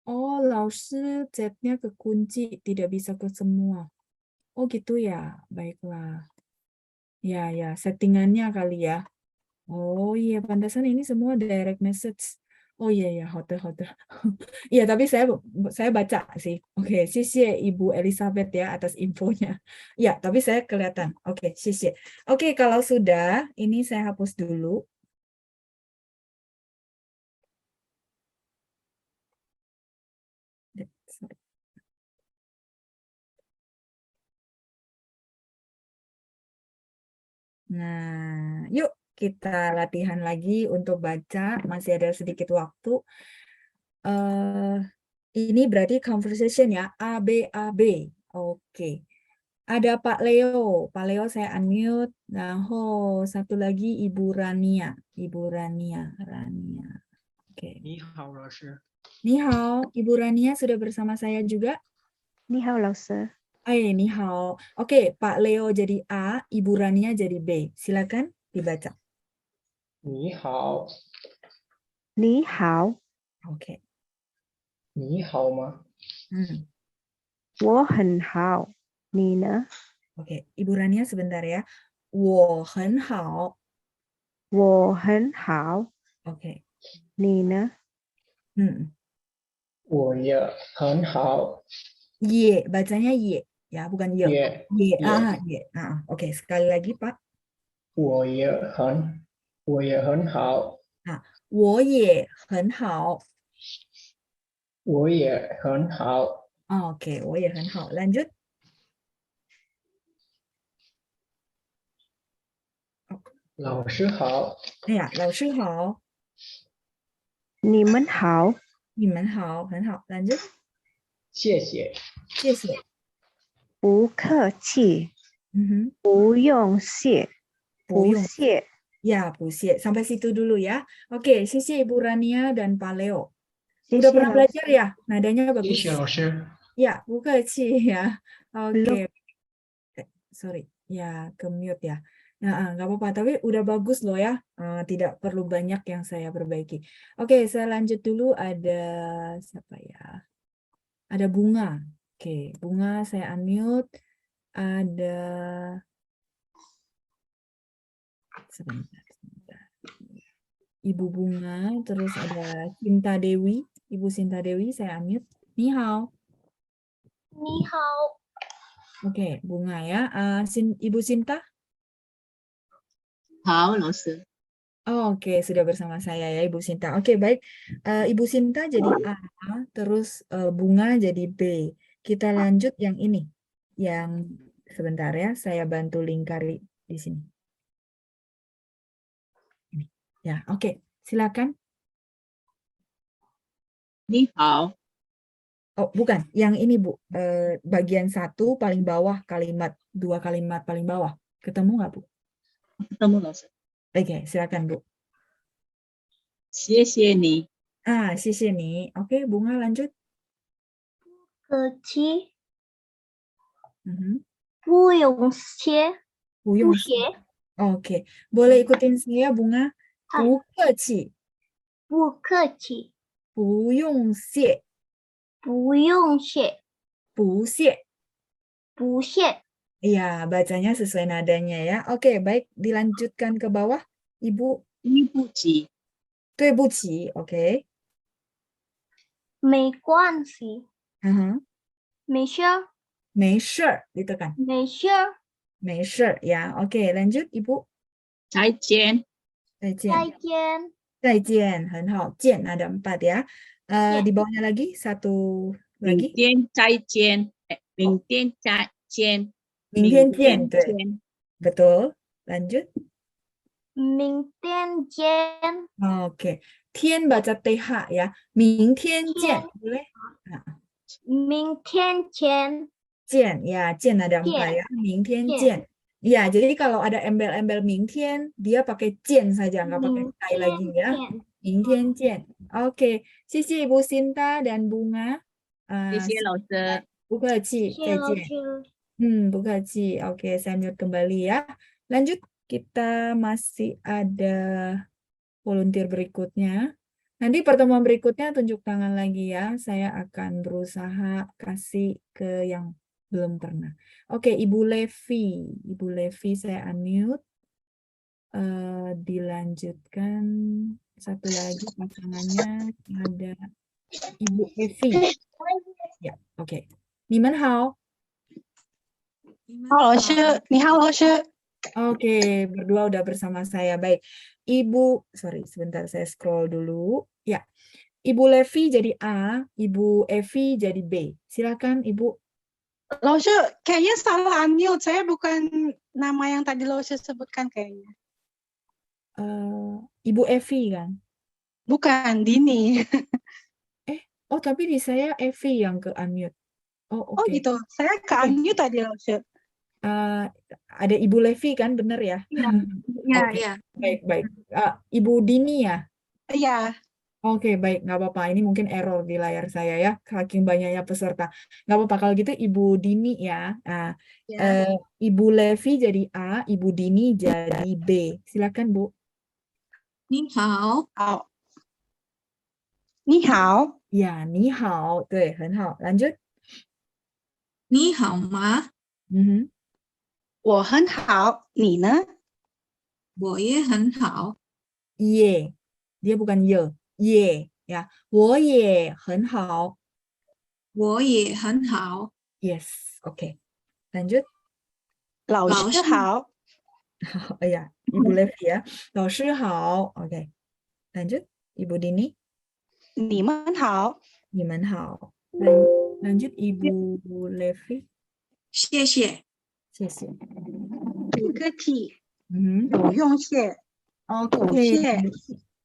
Oh, Laoshi chatnya kekunci, tidak bisa ke semua. Oh gitu ya, baiklah. Ya, ya, settingannya kali ya. Oh iya, pantasan ini semua direct message. Oh iya, ya, hotel. Iya, tapi saya baca sih. Oke, 谢谢 Ibu Elizabeth ya atas infonya. Ya, tapi saya kelihatan. Oke, 谢谢. Oke, kalau sudah, ini saya hapus dulu. Sorry. Nah, yuk kita latihan lagi untuk baca. Masih ada sedikit waktu. Ini berarti conversation ya. A, B, A, B. Oke. Ada Pak Leo. Pak Leo saya unmute. Nah, satu lagi Ibu Rania. Ibu Rania. Oke. 你好，老师。 Ni hao, Ibu Rania sudah bersama saya juga. Ni hao, 老师. Ni hao. Oke, Pak Leo jadi A, Ibu Rania jadi B. Silakan dibaca. 你好。你好。 Oke. 你好吗？我很好。你呢？ Oke, Ibu Rania sebentar ya. 我很好。我很好。 Oke. 你呢？ 我也很好。 Ye, bacanya ye, ya, bukan ye. Ye. Ye. Ye. Oke, sekali lagi, Pak. 我也很好。我也很好。我也很好。 Oke, 我也很好. Lanjut. Lao sư hảo. Ya, 老师好。你们好。你们好，很好。Lanjut. 谢谢。谢谢。不客气。不用谢。不谢。 Ya, 不谢. Sampai situ dulu ya. Oke, 谢谢 Ibu Rania dan Pak Leo. Udah pernah belajar ya? Nadanya bagus. 谢谢老师。 Ya, 不客气 ya. Oke. Sorry. Ya, ke mute ya. Nah, nggak apa-apa. Tapi udah bagus loh ya. Tidak perlu banyak yang saya perbaiki. Oke, saya lanjut dulu. Ada siapa ya? Ada Bunga. Oke, Bunga saya unmute. Ada sebentar. Ibu Bunga, terus ada Sinta Dewi. Ibu Sinta Dewi saya unmute. Ni hao. Ni hao. Oke, Bunga ya. Ibu Sinta? 好，老师。 Oke, sudah bersama saya ya Ibu Sinta. Oke, baik. Ibu Sinta jadi A, terus Bunga jadi B. Kita lanjut yang ini. Yang sebentar ya, saya bantu lingkari di sini. Ini. Ya, oke. Silakan. 你好， Oh, bukan. Yang ini, Bu. Bagian 1 paling bawah kalimat, 2 kalimat paling bawah. Ketemu nggak, Bu? ketemu 老师。 Oke, silakan, Bu. 谢谢你， 谢谢你. Oke, Bunga lanjut. 客气， Mhm. 不用谢，不用谢。Oke, boleh ikutin saya Bunga. 不客气，不客气，不用谢，不用谢，不谢。不谢， Iya, bacanya sesuai nadanya ya. Oke, baik. Dilanjutkan ke bawah. Ibu. 对不起，对不起. Oke. 没关系， 没事，没事儿 ditekan. 没事，没事儿 ya. Oke, lanjut Ibu. 再见，再见。再见，再见，很好。见ada 4 ya. Di bawahnya lagi 1明 lagi. 天再见，明天再见，明天见，对，betul. Lanjut. 明天见， Oke. Tian baca TH ya. 明天见. Boleh? 明天见， Jian, ya, Jian ada 4 ya. 明天见. Ya, jadi kalau ada embel-embel 明天, dia pakai Jian saja, nggak pakai Tai lagi ya. 明天见. Oke, 谢谢 Ibu Sinta dan Bunga. 谢谢老师。不客气，谢谢老再见。师。不客气. Oke, saya mute kembali ya. Lanjut, kita masih ada volunteer berikutnya. Nanti pertemuan berikutnya tunjuk tangan lagi ya. Saya akan berusaha kasih ke yang belum pernah. Oke, Ibu Levi. Ibu Levi saya unmute. Dilanjutkan satu lagi pasangannya ada Ibu Evi. Ya, oke. 你们好. 好，老师，你好，老师。 Oke, berdua udah bersama saya. Baik. Ibu, sorry, sebentar saya scroll dulu. Ya. Ibu Levi jadi A, Ibu Evi jadi B. Silakan, Ibu. 老师，kayaknya salah unmute. Saya bukan nama yang tadi老师 sebutkan kayaknya. Ibu Evi kan? Bukan, Dini. Oh, tapi di saya Evi yang ke unmute. Oh, oke. Oh gitu. Saya ke unmute tadi,老师. Ada Ibu Levi kan, benar ya? Iya, Oke, iya. baik. Ibu Dini ya? Iya. Oke, baik. Nggak apa-apa. Ini mungkin error di layar saya ya. Saking banyaknya peserta. Nggak apa-apa. Kalau gitu Ibu Dini ya. Ibu Levi jadi A, Ibu Dini jadi B. Silakan, Bu. 你好。好。你好。 Ya, 你好. 对，很好。lanjut. 你好吗？ 我很好，你呢？我也很好。 Ye. Dia bukan ye. Ye. Ya. 我也很好.我也很好。 Yes. Oke. Lanjut. 老师好。 Oh ya, Ibu Levi ya. 老师好. Oke. Lanjut. Ibu Dini. 你们好。你们好. Lanjut Ibu Levi. 谢谢。谢谢. 不客气。不用谢。 Oke.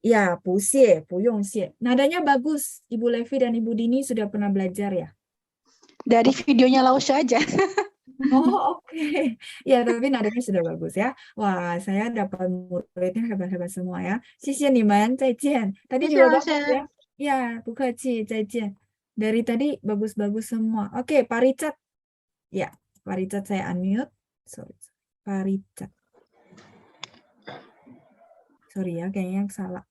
Ya, 不谢, 不用谢. Nadanya bagus. Ibu Levi dan Ibu Dini sudah pernah belajar ya? Dari videonya Laus aja. Oh, oke. Ya, tapi nadanya sudah bagus ya. Wah, saya dapat muridnya hebat-hebat semua ya. 谢谢你们, 再见. Tadi juga bagus ya. Ya, 不客气, 再见. Dari tadi bagus-bagus semua. Oke, Pak Richard. Ya, Pak Richard saya unmute. Sorry. Pak Richard. Sorry ya, kayaknya salah.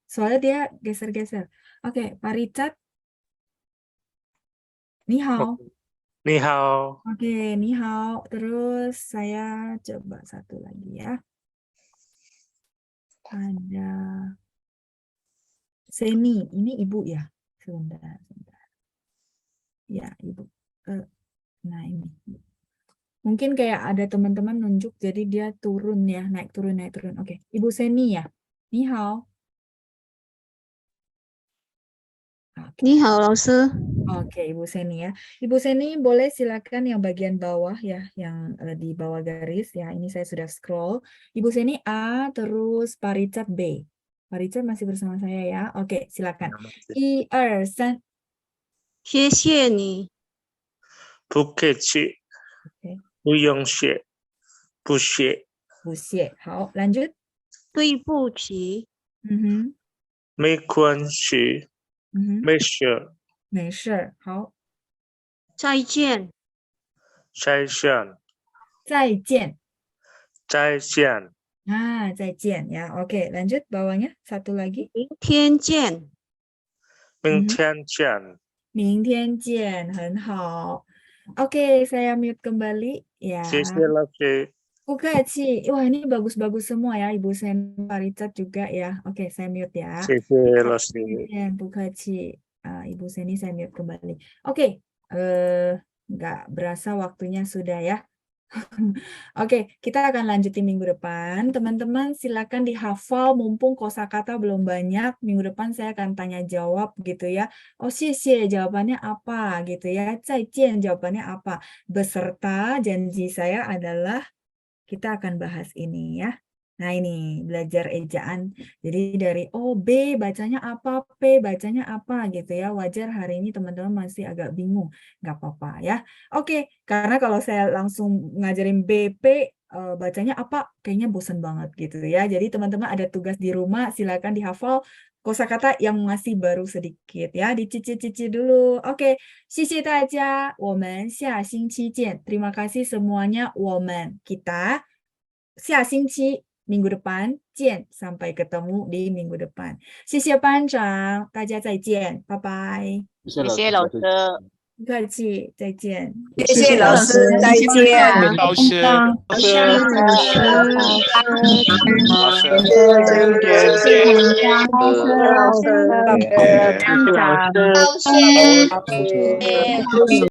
Soalnya dia geser-geser. Oke, Pak Richard. 你好. 你好. Oke, 你好. Terus saya coba satu lagi ya. Ada Seni. Ini Ibu ya? Sebentar. Ya, Ibu. Nah, ini. Mungkin kayak ada teman-teman nunjuk, jadi dia turun ya, naik turun, naik turun. Oke, Ibu Seni ya. Ni hao. Ni hao, 老师. Oke, Ibu Seni ya. Ibu Seni boleh silakan yang bagian bawah ya, yang di bawah garis ya. Ini saya sudah scroll. Ibu Seni A, terus Pak Richard B. Pak Richard masih bersama saya ya. Oke, silakan. 1, 2, 3. 谢谢你，不客气， Oke, 不用谢，不谢， Bu Xie. 好, lanjut. 对不起， 没关系，没事，没事。好，再见，再见，再见。再见， Nah, 再见ya. Oke, lanjut bawahnya. Satu lagi. 明天见，明天见。明天见，很好。Oke, saya mute kembali ya. 谢谢老师。 Bukaci. Wah, ini bagus-bagus semua ya, Ibu Sen, Pak Richard juga ya. Oke, saya mute ya. 谢谢老师。 Bukaci. Ibu Seni saya mute kembali. Oke, nggak berasa waktunya sudah ya. Oke, kita akan lanjutin minggu depan. Teman-teman silakan dihafal mumpung kosakata belum banyak. Minggu depan saya akan tanya jawab gitu ya. Oh, xie jawabannya apa gitu ya. 再见 jawabannya apa. Beserta janji saya adalah kita akan bahas ini ya. Nah ini belajar ejaan. Jadi dari B bacanya apa, P bacanya apa gitu ya. Wajar hari ini teman-teman masih agak bingung. Nggak apa-apa ya. Oke, karena kalau saya langsung ngajarin BP bacanya apa, kayaknya bosan banget gitu ya. Jadi teman-teman ada tugas di rumah, silakan dihafal kosakata yang masih baru sedikit ya. Dicici-cici dulu. Oke, 谢谢大家，我们下星期见。Terima kasih semuanya, 我们 kita 下星期 minggu depan 见 sampai ketemu di minggu depan. 谢谢班长，大家再见，拜拜。谢谢老师。不客气，再见。谢谢老师，再见。老师，老师，老师，老师，老师。